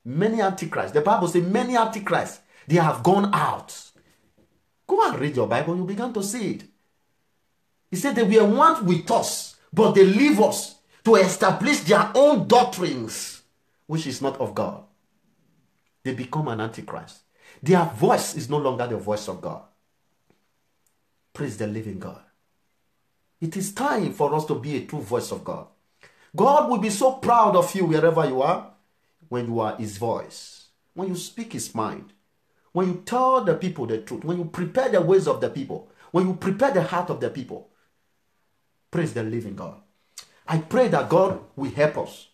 Many antichrists. The Bible says many antichrists. They have gone out. Go and read your Bible. You begin to see it. He said they were once with us, but they leave us to establish their own doctrines, which is not of God. They become an antichrist. Their voice is no longer the voice of God. Praise the living God. It is time for us to be a true voice of God. God will be so proud of you wherever you are when you are his voice, when you speak his mind, when you tell the people the truth, when you prepare the ways of the people, when you prepare the heart of the people. Praise the living God. I pray that God will help us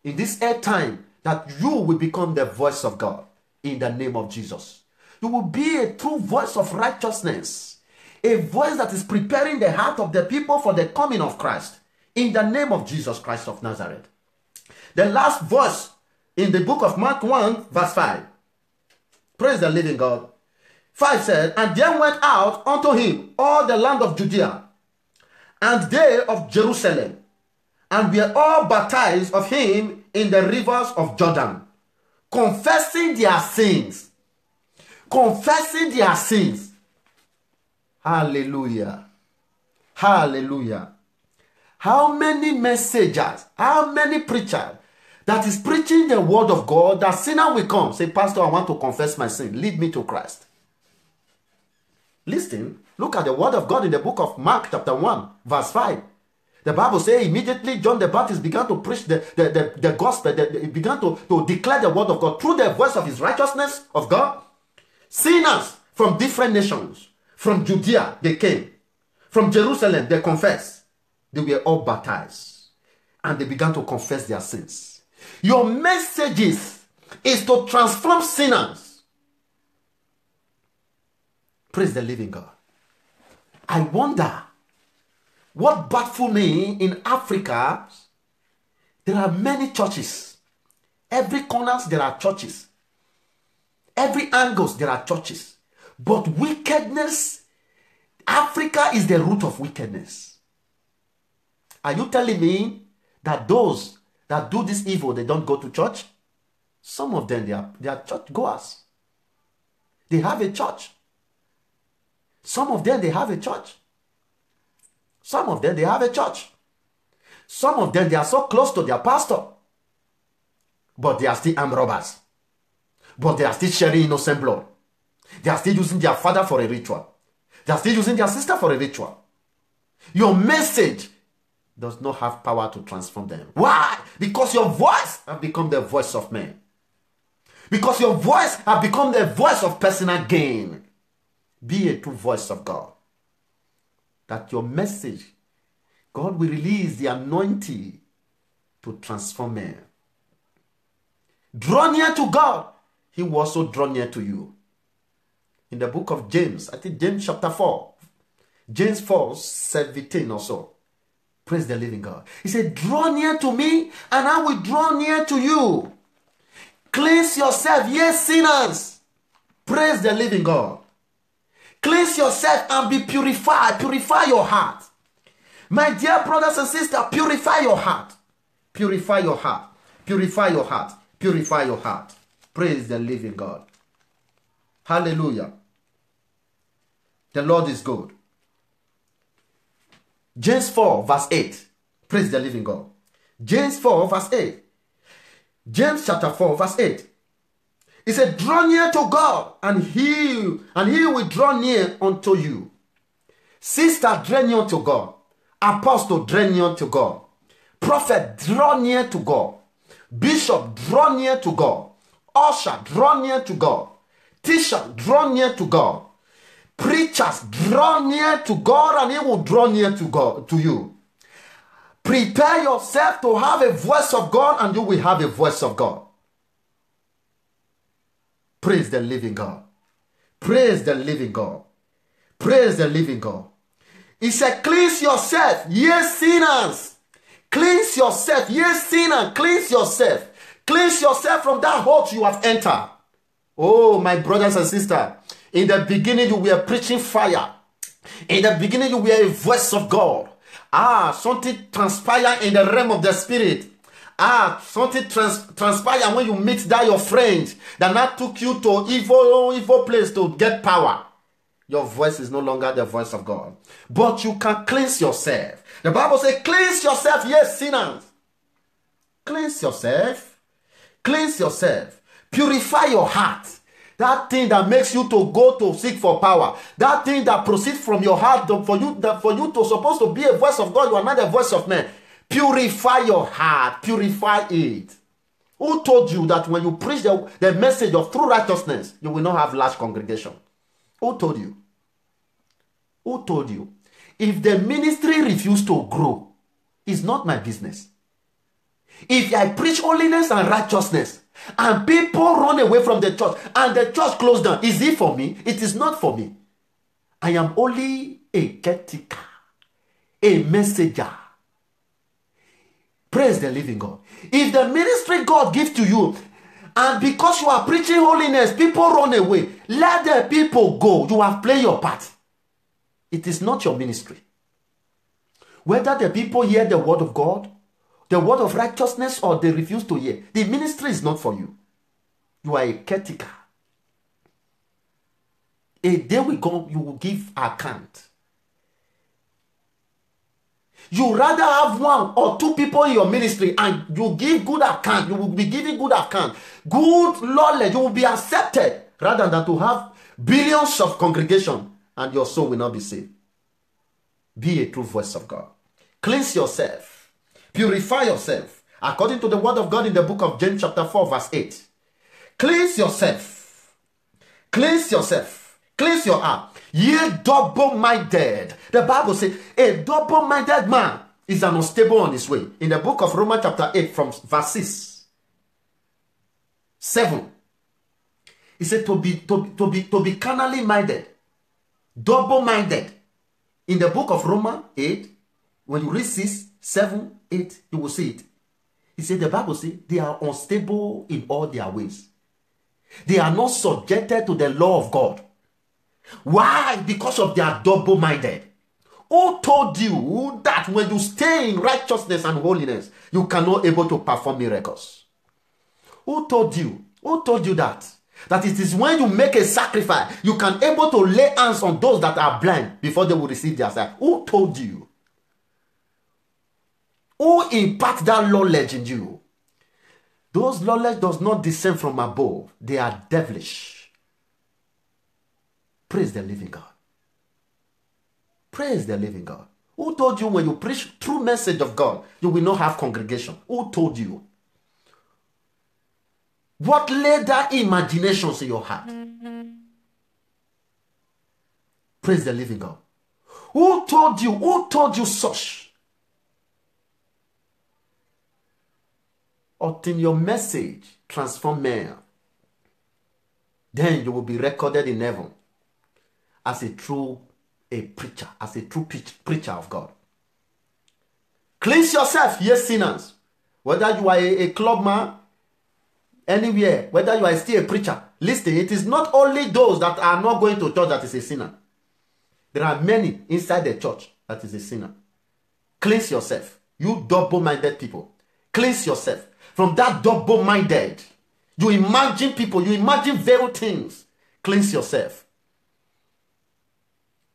in this air time, that you will become the voice of God in the name of Jesus. You will be a true voice of righteousness, a voice that is preparing the heart of the people for the coming of Christ in the name of Jesus Christ of Nazareth. The last verse in the book of Mark 1 verse 5. Praise the living God. 5 said, and there went out unto him all the land of Judea, and they of Jerusalem, and were all baptized of him in the rivers of Jordan, confessing their sins. Confessing their sins. Hallelujah. Hallelujah. How many messengers, how many preachers that is preaching the word of God, that sinner will come, say, Pastor, I want to confess my sin. Lead me to Christ. Listen, look at the word of God in the book of Mark chapter 1, verse 5. The Bible says immediately John the Baptist began to preach the gospel. He began to declare the word of God through the voice of his righteousness of God. Sinners from different nations, from Judea, they came. From Jerusalem, they confessed. They were all baptized. And they began to confess their sins. Your message is to transform sinners. Praise the living God. I wonder what baffles me in Africa. There are many churches. Every corner there are churches. Every angles there are churches. But wickedness, Africa is the root of wickedness. Are you telling me that those that do this evil, they don't go to church? Some of them, they are church goers. They have a church. Some of them, they have a church. Some of them, they have a church. Some of them, they are so close to their pastor. But they are still armed robbers. But they are still sharing innocent blood. They are still using their father for a ritual. They are still using their sister for a ritual. Your message does not have power to transform them. Why? Because your voice has become the voice of men. Because your voice has become the voice of personal gain. Be a true voice of God. That your message, God will release the anointing to transform men. Draw near to God. He will also draw near to you. In the book of James, I think James chapter 4. James 4:17 or so. Praise the living God. He said, draw near to me and I will draw near to you. Cleanse yourself, ye sinners. Praise the living God. Cleanse yourself and be purified. Purify your heart. My dear brothers and sisters, purify your heart. Purify your heart. Purify your heart. Purify your heart. Praise the living God. Hallelujah. The Lord is good. James 4 verse 8. Praise the living God. James 4 verse 8. James chapter 4 verse 8. He said, draw near to God and he will draw near unto you. Sister, draw near to God. Apostle, draw near to God. Prophet, draw near to God. Bishop, draw near to God. Usher, draw near to God. Teacher, draw near to God. Preachers, draw near to God and he will draw near to God, to you. Prepare yourself to have a voice of God and you will have a voice of God. Praise the living God. Praise the living God. Praise the living God. He said, cleanse yourself, ye sinners. Cleanse yourself, ye sinner. Cleanse yourself. Cleanse yourself from that hole you have entered. Oh, my brothers and sisters. In the beginning, you were preaching fire. In the beginning, you were a voice of God. Something transpired in the realm of the spirit. Something transpired when you meet that your friend that now took you to evil place to get power. Your voice is no longer the voice of God. But you can cleanse yourself. The Bible says, cleanse yourself, yes, sinners. Cleanse yourself. Cleanse yourself. Purify your heart. That thing that makes you to go to seek for power. That thing that proceeds from your heart for you to supposed to be a voice of God. You are not a voice of man. Purify your heart. Purify it. Who told you that when you preach the message of true righteousness, you will not have large congregation? Who told you? Who told you? If the ministry refuses to grow, It's not my business. If I preach holiness and righteousness and people run away from the church and the church closed down, is it for me? It is not for me. I am only a caretaker, a messenger. Praise the living God. If the ministry God gives to you, and because you are preaching holiness, people run away, let the people go. You have played your part. It is not your ministry. Whether the people hear the word of God, the word of righteousness, or they refuse to hear, the ministry is not for you. You are a caretaker. A day will come, you will give account. You rather have one or two people in your ministry and you give good account. You will be giving good account, good knowledge. You will be accepted rather than to have billions of congregation and your soul will not be saved. Be a true voice of God. Cleanse yourself. Purify yourself. According to the word of God in the book of James chapter 4 verse 8. Cleanse yourself. Cleanse yourself. Cleanse your heart. Ye double-minded. The Bible says a double-minded man is unstable on his way. In the book of Romans chapter 8 from verse 7. He said to be carnally minded. Double-minded. In the book of Romans 8, when you read 6, 7, 8, you will see it. He said, the Bible says they are unstable in all their ways. They are not subjected to the law of God. Why? Because of their double-minded. Who told you that when you stay in righteousness and holiness, you cannot able to perform miracles? Who told you? Who told you that? That it is when you make a sacrifice, you can able to lay hands on those that are blind before they will receive their sight. Who told you? Who impart that knowledge in you? Those knowledge does not descend from above. They are devilish. Praise the living God. Praise the living God. Who told you when you preach true message of God, you will not have congregation? Who told you? What led that imaginations in your heart? Praise the living God. Who told you? Who told you such? Until your message transform men, then you will be recorded in heaven as a true preacher, as a true preacher of God. Cleanse yourself, yes, sinners. Whether you are a clubman, anywhere, whether you are still a preacher, listen, it is not only those that are not going to church that is a sinner. There are many inside the church that is a sinner. Cleanse yourself, you double-minded people. Cleanse yourself from that double-minded. You imagine people, you imagine very things. Cleanse yourself.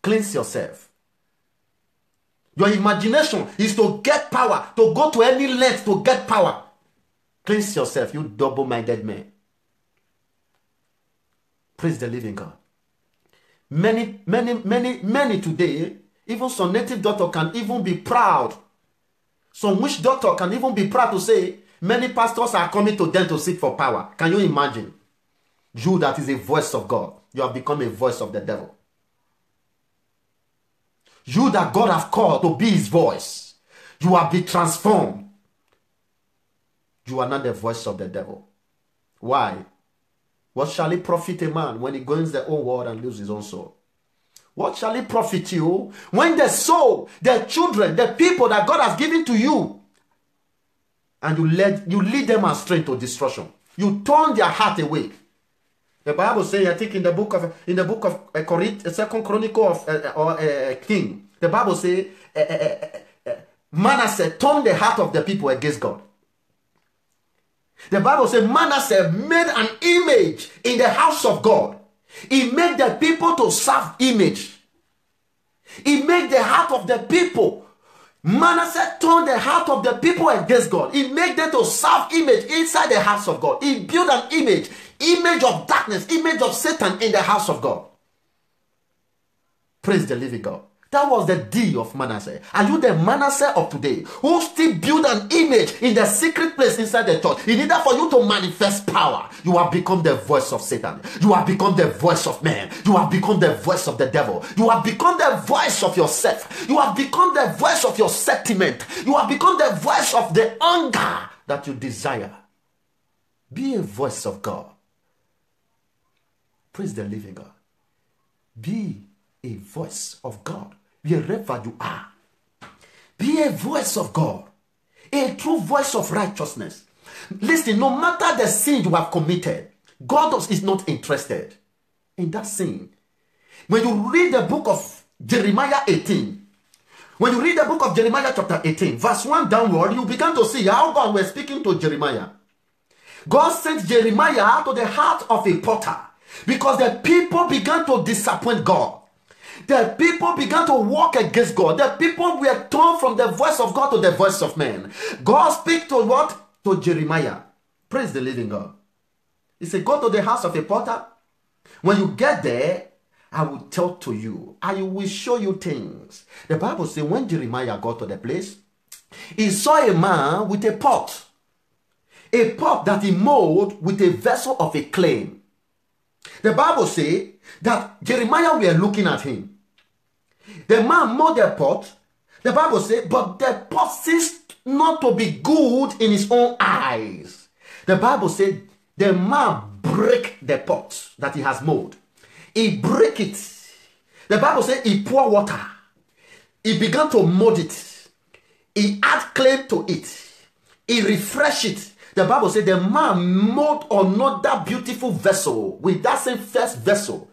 Cleanse yourself. Your imagination is to get power, to go to any length to get power. Cleanse yourself, you double-minded man. Praise the living God. Many today, even some native doctor can even be proud. Some witch doctor can even be proud to say, many pastors are coming to them to seek for power. Can you imagine? You that is a voice of God, you have become a voice of the devil. You that God has called to be his voice, you have been transformed. You are not the voice of the devil. Why? What shall it profit a man when he goes the whole world and loses his own soul? What shall it profit you when the soul, the children, the people that God has given to you, and you lead them astray to destruction? You turn their heart away. The Bible says, I think in the book of Corinth, Second Chronicle of King, the Bible says, Manasseh turned the heart of the people against God. The Bible says Manasseh made an image in the house of God. He made the people to serve image. He made the heart of the people. Manasseh turned the heart of the people against God. He made them to serve image inside the house of God. He built an image of darkness, image of Satan in the house of God. Praise the living God. That was the D of Manasseh. Are you the Manasseh of today who still build an image in the secret place inside the church? In order for you to manifest power, you have become the voice of Satan. You have become the voice of man. You have become the voice of the devil. You have become the voice of yourself. You have become the voice of your sentiment. You have become the voice of the anger that you desire. Be a voice of God. Praise the living God. Be a voice of God wherever you are. Be a voice of God, a true voice of righteousness. Listen, no matter the sin you have committed, God is not interested in that sin. When you read the book of Jeremiah 18, when you read the book of Jeremiah chapter 18, verse 1 downward, you begin to see how God was speaking to Jeremiah. God sent Jeremiah to the heart of a potter because the people began to disappoint God. The people began to walk against God. The people were turned from the voice of God to the voice of man. God speak to what? To Jeremiah. Praise the living God. He said, go to the house of a potter. When you get there, I will tell to you. I will show you things. The Bible says when Jeremiah got to the place, he saw a man with a pot. A pot that he molded with a vessel of a clay. The Bible says that Jeremiah were looking at him. The man molded the pot. The Bible says, but the pot seems not to be good in his own eyes. The Bible said the man break the pot that he has molded. He break it. The Bible said he pour water. He began to mold it. He add clay to it. He refresh it. The Bible said the man mold another beautiful vessel with that same first vessel.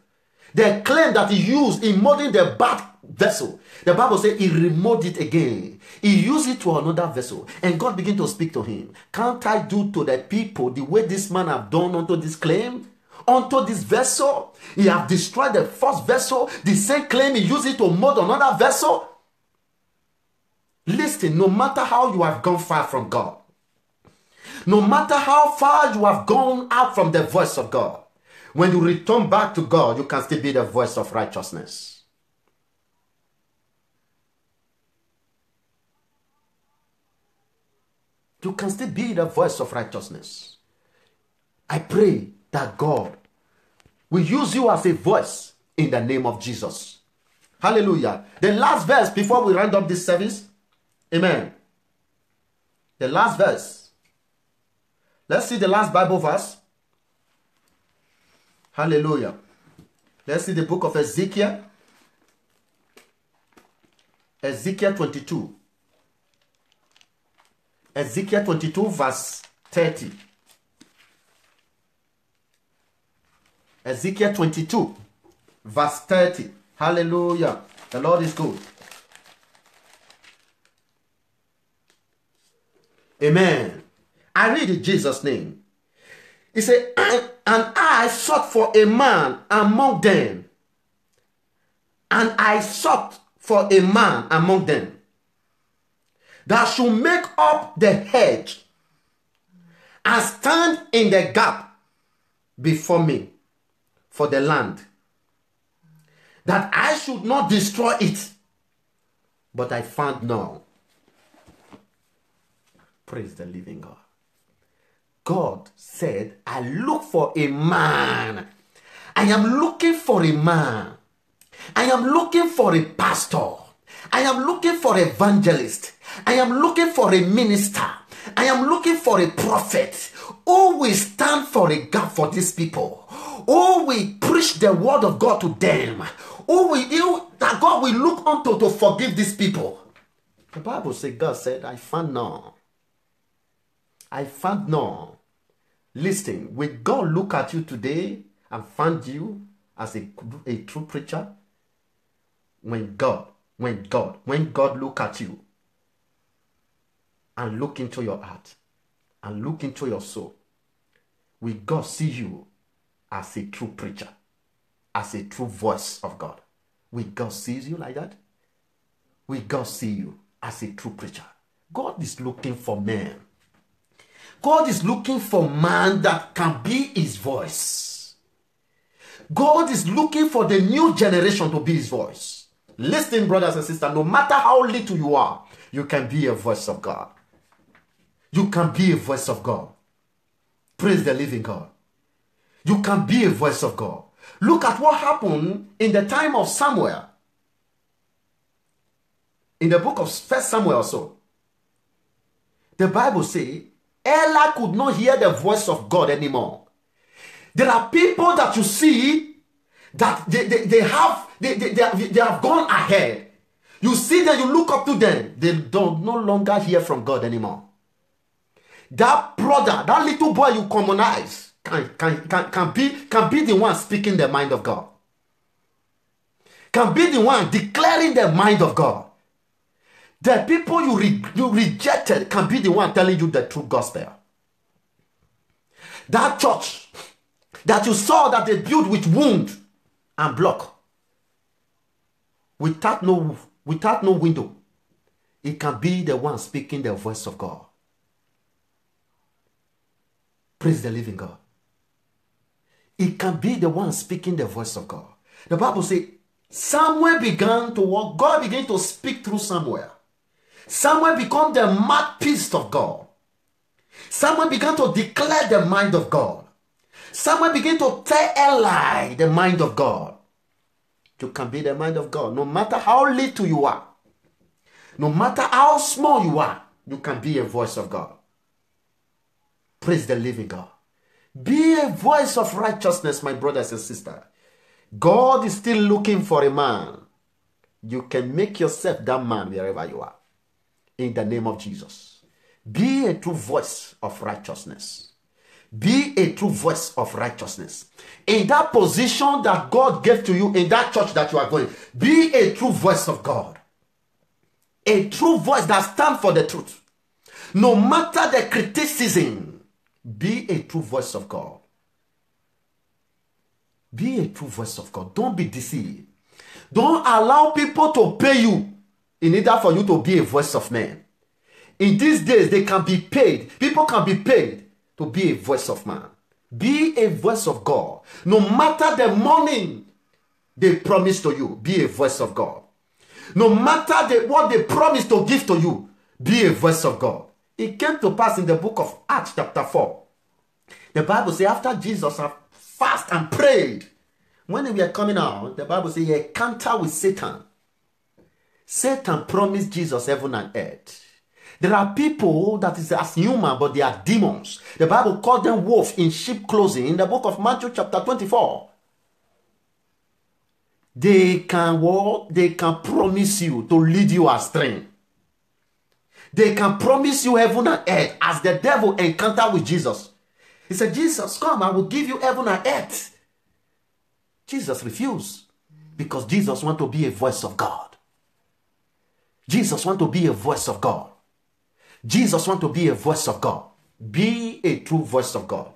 The clay that he used in molding the bad vessel, the Bible says he remolded it again. He used it to another vessel. And God began to speak to him. Can't I do to the people the way this man have done unto this claim? Unto this vessel? He have destroyed the first vessel. The same claim he used it to mold another vessel. Listen, no matter how you have gone far from God, no matter how far you have gone out from the voice of God, when you return back to God, you can still be the voice of righteousness. You can still be the voice of righteousness. I pray that God will use you as a voice in the name of Jesus. Hallelujah. The last verse before we round up this service. Amen. The last verse. Let's see the last Bible verse. Hallelujah. Let's see the book of Ezekiel. Ezekiel 22. Ezekiel 22 verse 30. Ezekiel 22 verse 30. Hallelujah. The Lord is good. Amen. I read in Jesus' name. He said, and I sought for a man among them. And I sought for a man among them that should make up the hedge and stand in the gap before me for the land, that I should not destroy it. But I found none. Praise the living God. God said, I look for a man. I am looking for a man. I am looking for a pastor. I am looking for an evangelist. I am looking for a minister. I am looking for a prophet who will stand for a gap for these people. Who will preach the word of God to them. That God will look unto to forgive these people. The Bible says, God said, I found none. I found none. Listen, will God look at you today and find you as a true preacher? When God look at you and look into your heart and look into your soul, will God see you as a true preacher, as a true voice of God? Will God see you like that? Will God see you as a true preacher? God is looking for men. God is looking for man that can be his voice. God is looking for the new generation to be his voice. Listen, brothers and sisters, no matter how little you are, you can be a voice of God. You can be a voice of God. Praise the living God. You can be a voice of God. Look at what happened in the time of Samuel. In the book of 1 Samuel also. The Bible says, Eli could not hear the voice of God anymore. There are people that you see that they have gone ahead. You see them, you look up to them. They don't no longer hear from God anymore. That brother, that little boy you commonize can be the one speaking the mind of God. Can be the one declaring the mind of God. The people you rejected can be the one telling you the true gospel. That church that you saw that they built with wound and block, without no window, it can be the one speaking the voice of God. Praise the living God. It can be the one speaking the voice of God. The Bible says Samuel began to walk. God began to speak through Samuel. Samuel became the mouthpiece of God. Samuel began to declare the mind of God. Samuel began to tell Eli the mind of God. You can be the mind of God. No matter how little you are, no matter how small you are, you can be a voice of God. Praise the living God. Be a voice of righteousness, my brothers and sisters. God is still looking for a man. You can make yourself that man wherever you are. In the name of Jesus. Be a true voice of righteousness. Be a true voice of righteousness. In that position that God gave to you, in that church that you are going, be a true voice of God. A true voice that stands for the truth. No matter the criticism, be a true voice of God. Be a true voice of God. Don't be deceived. Don't allow people to pay you in order for you to be a voice of man. In these days, they can be paid. People can be paid to be a voice of man. Be a voice of God. No matter the money they promise to you, be a voice of God. No matter what they promise to give to you, be a voice of God. It came to pass in the book of Acts chapter 4. The Bible says after Jesus had fasted and prayed, when they were coming out, the Bible says he encountered with Satan. Satan promised Jesus heaven and earth. There are people that is as human, but they are demons. The Bible called them wolves in sheep clothing in the book of Matthew chapter 24. They can walk, they can promise you to lead you astray. They can promise you heaven and earth as the devil encountered with Jesus. He said, Jesus, come, I will give you heaven and earth. Jesus refused because Jesus wants to be a voice of God. Jesus wants to be a voice of God. Jesus wants to be a voice of God. Be a true voice of God.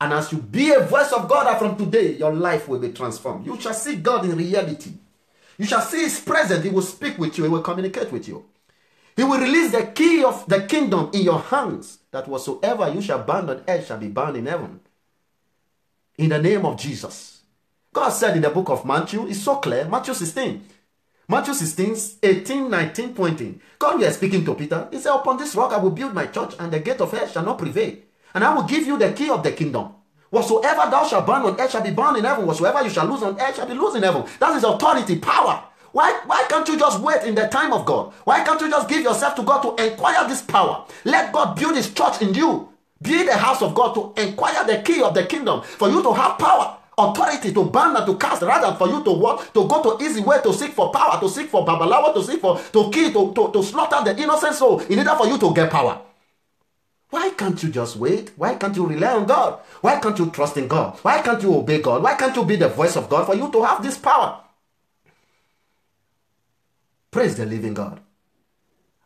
And as you be a voice of God, and from today, your life will be transformed. You shall see God in reality. You shall see his presence. He will speak with you. He will communicate with you. He will release the key of the kingdom in your hands, that whatsoever you shall bind on earth shall be bound in heaven. In the name of Jesus. God said in the book of Matthew, it's so clear, Matthew 16. Matthew 16, 18, 19, 20. God was speaking to Peter. He said, upon this rock I will build my church, and the gate of hell shall not prevail. And I will give you the key of the kingdom. Whatsoever thou shalt bind on earth shall be bound in heaven. Whatsoever you shall lose on earth shall be loosed in heaven. That is authority, power. Why can't you just wait in the time of God? Why can't you just give yourself to God to acquire this power? Let God build his church in you. Be the house of God to acquire the key of the kingdom. For you to have power, authority to ban and to cast, rather for you to what? To go to easy way to seek for power, to seek for babalawo, to seek for, to kill, to slaughter the innocent soul in order for you to get power. Why can't you just wait? Why can't you rely on God? Why can't you trust in God? Why can't you obey God? Why can't you be the voice of God for you to have this power? Praise the living God.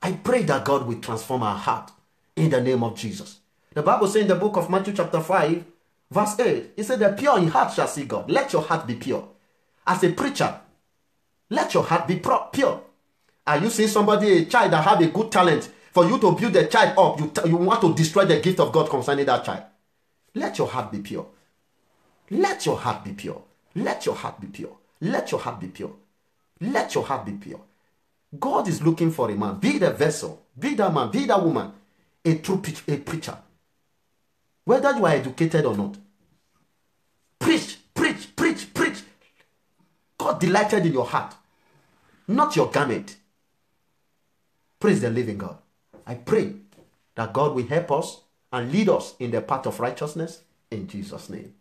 I pray that God will transform our heart in the name of Jesus. The Bible says in the book of Matthew chapter 5, verse 8, it said, the pure in heart shall see God. Let your heart be pure. As a preacher, let your heart be pure. Are you seeing somebody, a child that have a good talent, for you to build the child up, you want to destroy the gift of God concerning that child? Let your heart be pure. Let your heart be pure. Let your heart be pure. Let your heart be pure. Let your heart be pure. God is looking for a man. Be the vessel. Be that man. Be that woman. A true preacher. Whether you are educated or not. Preach, preach, preach, preach. God delighted in your heart, not your garment. Praise the living God. I pray that God will help us and lead us in the path of righteousness in Jesus' name.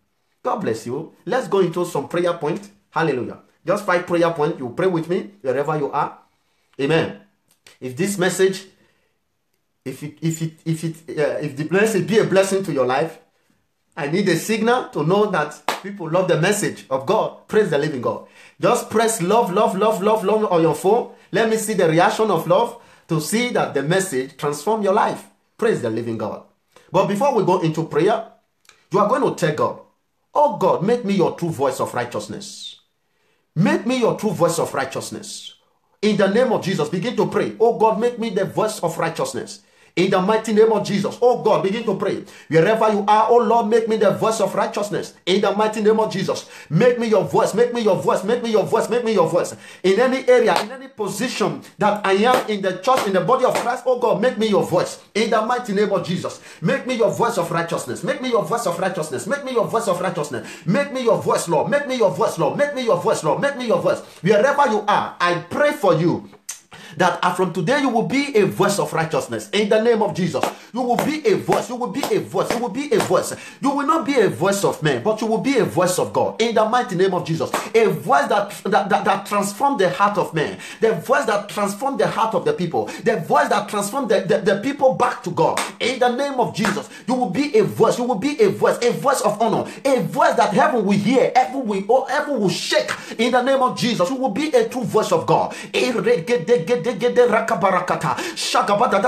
God bless you. Let's go into some prayer points. Hallelujah. Just 5 prayer points. You pray with me wherever you are. Amen. If this message, if the message be a blessing to your life, I need a signal to know that people love the message of God. Praise the living God. Just press love, love, love, love, love on your phone. Let me see the reaction of love to see that the message transform your life. Praise the living God. But before we go into prayer, you are going to tell God, oh God, make me your true voice of righteousness. Make me your true voice of righteousness. In the name of Jesus, begin to pray. Oh God, make me the voice of righteousness. In the mighty name of Jesus. Oh God, begin to pray. Wherever you are, oh Lord, make me the voice of righteousness. In the mighty name of Jesus. Make me your voice. Make me your voice. Make me your voice. Make me your voice. In any area, in any position that I am in the church, in the body of Christ, oh God, make me your voice. In the mighty name of Jesus. Make me your voice of righteousness. Make me your voice of righteousness. Make me your voice of righteousness. Make me your voice, Lord. Make me your voice, Lord. Make me your voice, Lord. Make me your voice. Wherever you are, I pray for you that from today you will be a voice of righteousness. In the name of Jesus, you will be a voice. You will be a voice. You will be a voice. You will not be a voice of man, but you will be a voice of God. In the mighty name of Jesus, a voice that transforms the heart of man, the voice that transforms the heart of the people, the voice that transforms the people back to God. In the name of Jesus, you will be a voice. You will be a voice of honor, a voice that heaven will hear, heaven will shake. In the name of Jesus, you will be a true voice of God. Rakabarakata shagabada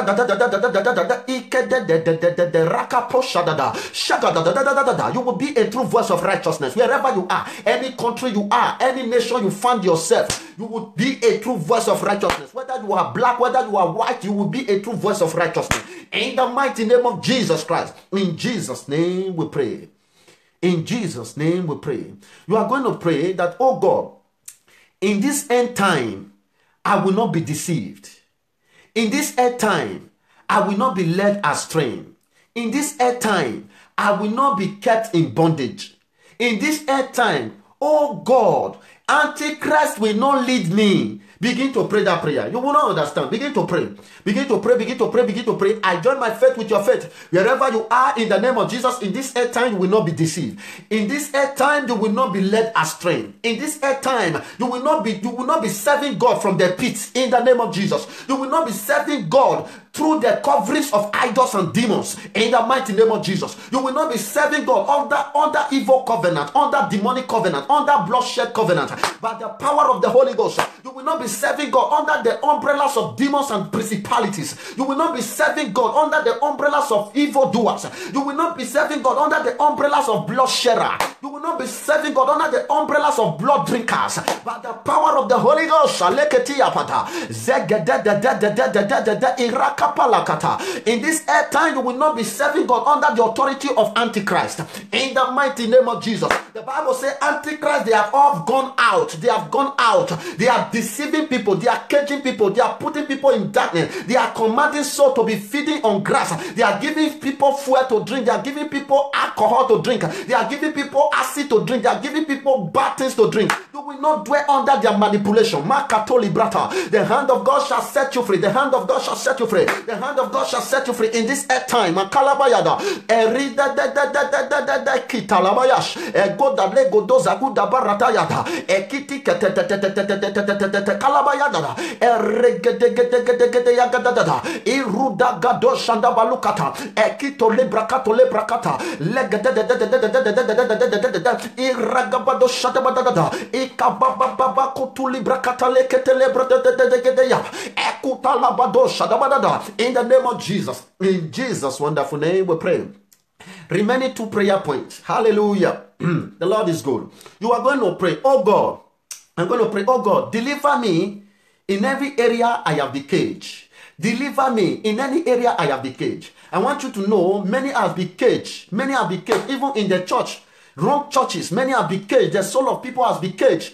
you will be a true voice of righteousness wherever you are, any country you are, any nation you find yourself. You will be a true voice of righteousness. Whether you are black, whether you are white, you will be a true voice of righteousness. In the mighty name of Jesus Christ. In Jesus' name we pray. In Jesus' name we pray. You are going to pray that, oh God, in this end time, I will not be deceived. In this end time, I will not be led astray. In this end time, I will not be kept in bondage. In this end time, oh God, Antichrist will not lead me. Begin to pray that prayer. You will not understand. Begin to pray. Begin to pray. Begin to pray. Begin to pray. I join my faith with your faith. Wherever you are, in the name of Jesus, in this end time, you will not be deceived. In this end time, you will not be led astray. In this end time, you will not be serving God from the pits. In the name of Jesus, you will not be serving God through the coverings of idols and demons. In the mighty name of Jesus, you will not be serving God under evil covenant, under demonic covenant, under bloodshed covenant. By the power of the Holy Ghost, you will not be serving God under the umbrellas of demons and principalities. You will not be serving God under the umbrellas of evildoers. You will not be serving God under the umbrellas of bloodshedders. You will not be serving God under the umbrellas of blood drinkers. By the power of the Holy Ghost, in this air time, you will not be serving God under the authority of Antichrist. In the mighty name of Jesus, the Bible says Antichrist, they have all gone out. They have gone out. They are deceiving people. They are caging people. They are putting people in darkness. They are commanding souls to be feeding on grass. They are giving people fuel to drink. They are giving people alcohol to drink. They are giving people acid to drink. They are giving people bad things to drink. You will not dwell under their manipulation. The hand of God shall set you free. The hand of God shall set you free. The hand of God shall set you free in this time. In the name of Jesus, in Jesus' wonderful name we pray. Remaining 2 prayer points. Hallelujah. The Lord is good. You are going to pray, oh God, I'm going to pray, oh God, deliver me in every area I have the cage. Deliver me in any area I have the cage. I want you to know many have the cage. Many have the cage. Even in the church, wrong churches, many have the cage. The soul of people has the cage.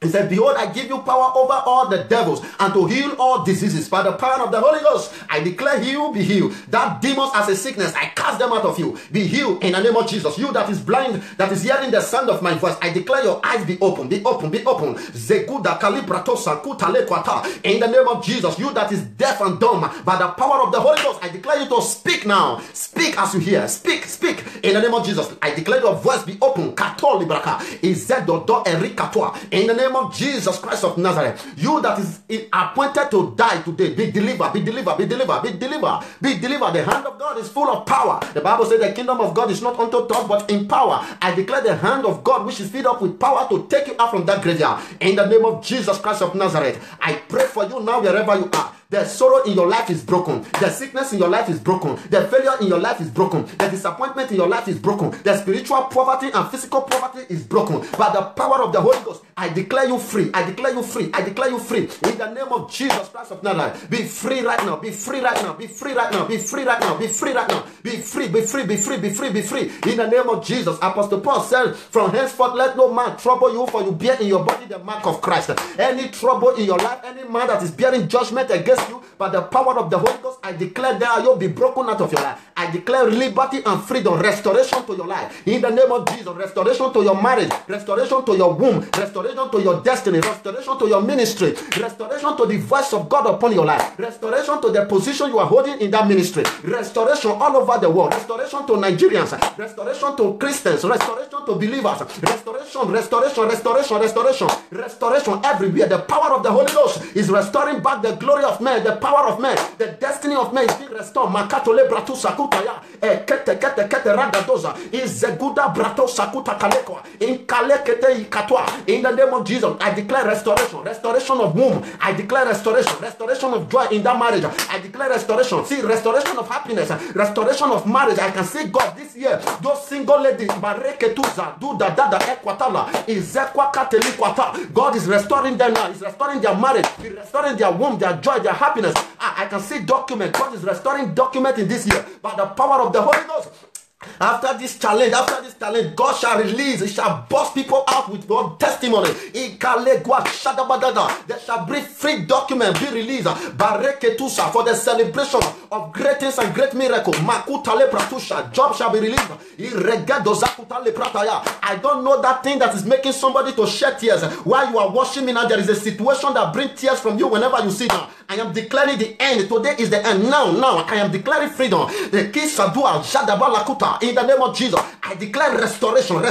He said, behold, I give you power over all the devils and to heal all diseases by the power of the Holy Ghost. I declare heal, be healed. That demons as a sickness, I cast them out of you. Be healed in the name of Jesus. You that is blind, that is hearing the sound of my voice, I declare your eyes be open, be open, be open. Zeguda kalibratosa kutalekwata. In the name of Jesus, you that is deaf and dumb, by the power of the Holy Ghost, I declare you to speak now. Speak as you hear. Speak, speak. In the name of Jesus, I declare your voice be open. Katolibraka. Izedodo erikatoa. In the name of Jesus Christ of Nazareth, you that is appointed to die today, be delivered, be delivered, be delivered, be delivered, be delivered. The hand of God is full of power. The Bible says the kingdom of God is not unto thought but in power. I declare the hand of God which is filled up with power to take you out from that graveyard. In the name of Jesus Christ of Nazareth, I pray for you now wherever you are. The sorrow in your life is broken. The sickness in your life is broken. The failure in your life is broken. The disappointment in your life is broken. The spiritual poverty and physical poverty is broken. By the power of the Holy Ghost, I declare you free. I declare you free. I declare you free. In the name of Jesus Christ of Nazareth, be free right now. Be free right now. Be free right now. Be free right now. Be free right now. Be free. Be free. Be free. Be free. Be free. In the name of Jesus, Apostle Paul said, from henceforth let no man trouble you, for you bear in your body the mark of Christ. Any trouble in your life, any man that is bearing judgment against you, by the power of the Holy Ghost, I declare that you'll be broken out of your life. I declare liberty and freedom, restoration to your life. In the name of Jesus, restoration to your marriage, restoration to your womb, restoration to your destiny, restoration to your ministry, restoration to the voice of God upon your life, restoration to the position you are holding in that ministry, restoration all over the world, restoration to Nigerians, restoration to Christians, restoration to believers, restoration everywhere. The power of the Holy Ghost is restoring back the glory of man, the power of man, the destiny of man is being restored. Makatole bratu sakutaya, kete ragadoza, izeguda brato sakuta kalekwa, in kalekete ikatwa. In the name of Jesus, I declare restoration of womb. I declare restoration of joy in that marriage. I declare restoration. See, restoration of happiness, restoration of marriage. I can see God this year. Those single ladies, bareketuza, do da equatala, izekwa katelikwata. God is restoring them now. He's restoring their marriage. He's restoring their womb, their joy, their happiness. I can see document. God is restoring document in this year by the power of the Holy Ghost. After this challenge, God shall release, He shall burst people out with one testimony. There shall be free document be released for the celebration of great things and great miracles. Job shall be released. I don't know that thing that is making somebody to shed tears while you are watching me now. There is a situation that brings tears from you whenever you sit down. I am declaring the end. Today is the end. Now I am declaring freedom. The kiss Sadua Jadabalakuta. In the name of Jesus, I declare restoration. By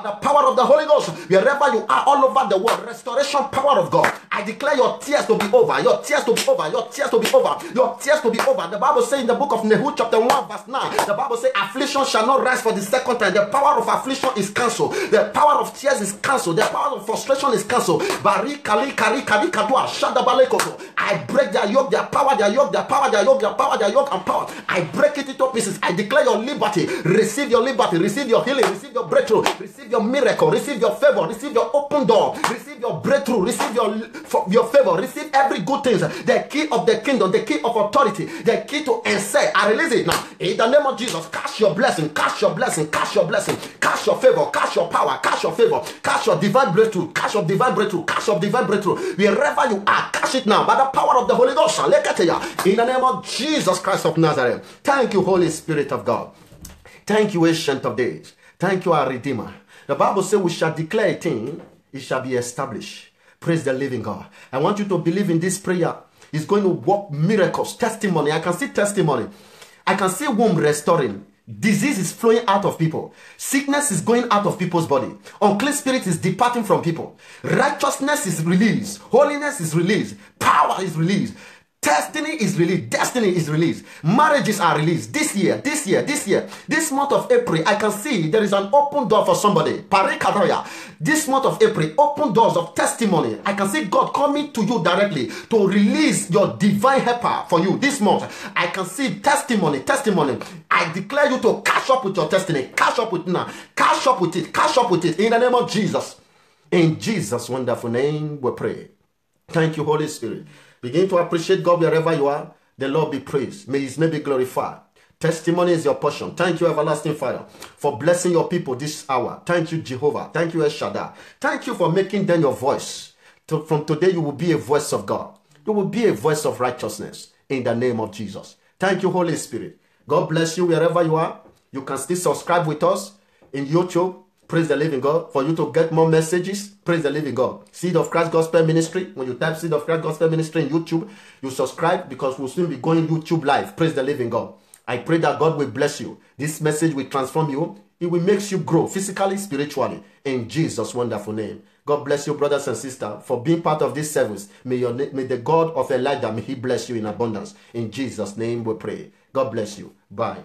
the power of the Holy Ghost, wherever you are, all over the world, restoration power of God. I declare your tears to be over. Your tears to be over. Your tears to be over. Your tears to be over. The Bible says in the book of Nehemiah chapter 1 verse 9, the Bible says affliction shall not rise for the second time. The power of affliction is cancelled. The power of tears is cancelled. The power of frustration is cancelled. I break their yoke, their power, their yoke, their power, their yoke, their power, their yoke and power. I break it into pieces. I declare your liberty. Receive your liberty. Receive your healing. Receive your breakthrough. Receive your miracle. Receive your favor. Receive your open door. Receive your breakthrough. Receive your favor. Receive every good thing. The key of the kingdom, the key of authority, the key to answer. I release it now. In the name of Jesus, cash your blessing. Cash your blessing. Cash your blessing. Cash your favor. Cash your power. Cash your favor. Cash your divine breakthrough. Cash your divine breakthrough. Cash your divine breakthrough. Wherever you are, cash it now by the power of the Holy Ghost. In the name of Jesus Christ of Nazareth. Thank you, Holy Spirit of God. Thank you, Ancient of Days. Thank you, our Redeemer. The Bible says we shall declare a thing, it shall be established. Praise the living God. I want you to believe in this prayer. It's going to work miracles, testimony. I can see testimony. I can see womb restoring. Disease is flowing out of people. Sickness is going out of people's body. Unclean spirit is departing from people. Righteousness is released. Holiness is released. Power is released. Destiny is released. Destiny is released. Marriages are released. This year. This month of April, I can see there is an open door for somebody. Parikadaya. This month of April, open doors of testimony. I can see God coming to you directly to release your divine helper for you this month. I can see testimony. I declare you to catch up with your destiny. Catch up with it now. Catch up with it. Catch up with it. In the name of Jesus. In Jesus' wonderful name we pray. Thank you, Holy Spirit. Begin to appreciate God wherever you are. The Lord be praised. May His name be glorified. Testimony is your portion. Thank you, everlasting Father, for blessing your people this hour. Thank you, Jehovah. Thank you, El Shaddai. Thank you for making them your voice. From today, you will be a voice of God. You will be a voice of righteousness in the name of Jesus. Thank you, Holy Spirit. God bless you wherever you are. You can still subscribe with us in YouTube. Praise the living God. For you to get more messages, praise the living God. Seed of Christ Gospel Ministry. When you type Seed of Christ Gospel Ministry in YouTube, you subscribe because we'll soon be going YouTube live. Praise the living God. I pray that God will bless you. This message will transform you. It will make you grow physically, spiritually. In Jesus' wonderful name. God bless you, brothers and sisters, for being part of this service. May the God of Elijah, may he bless you in abundance. In Jesus' name we pray. God bless you. Bye.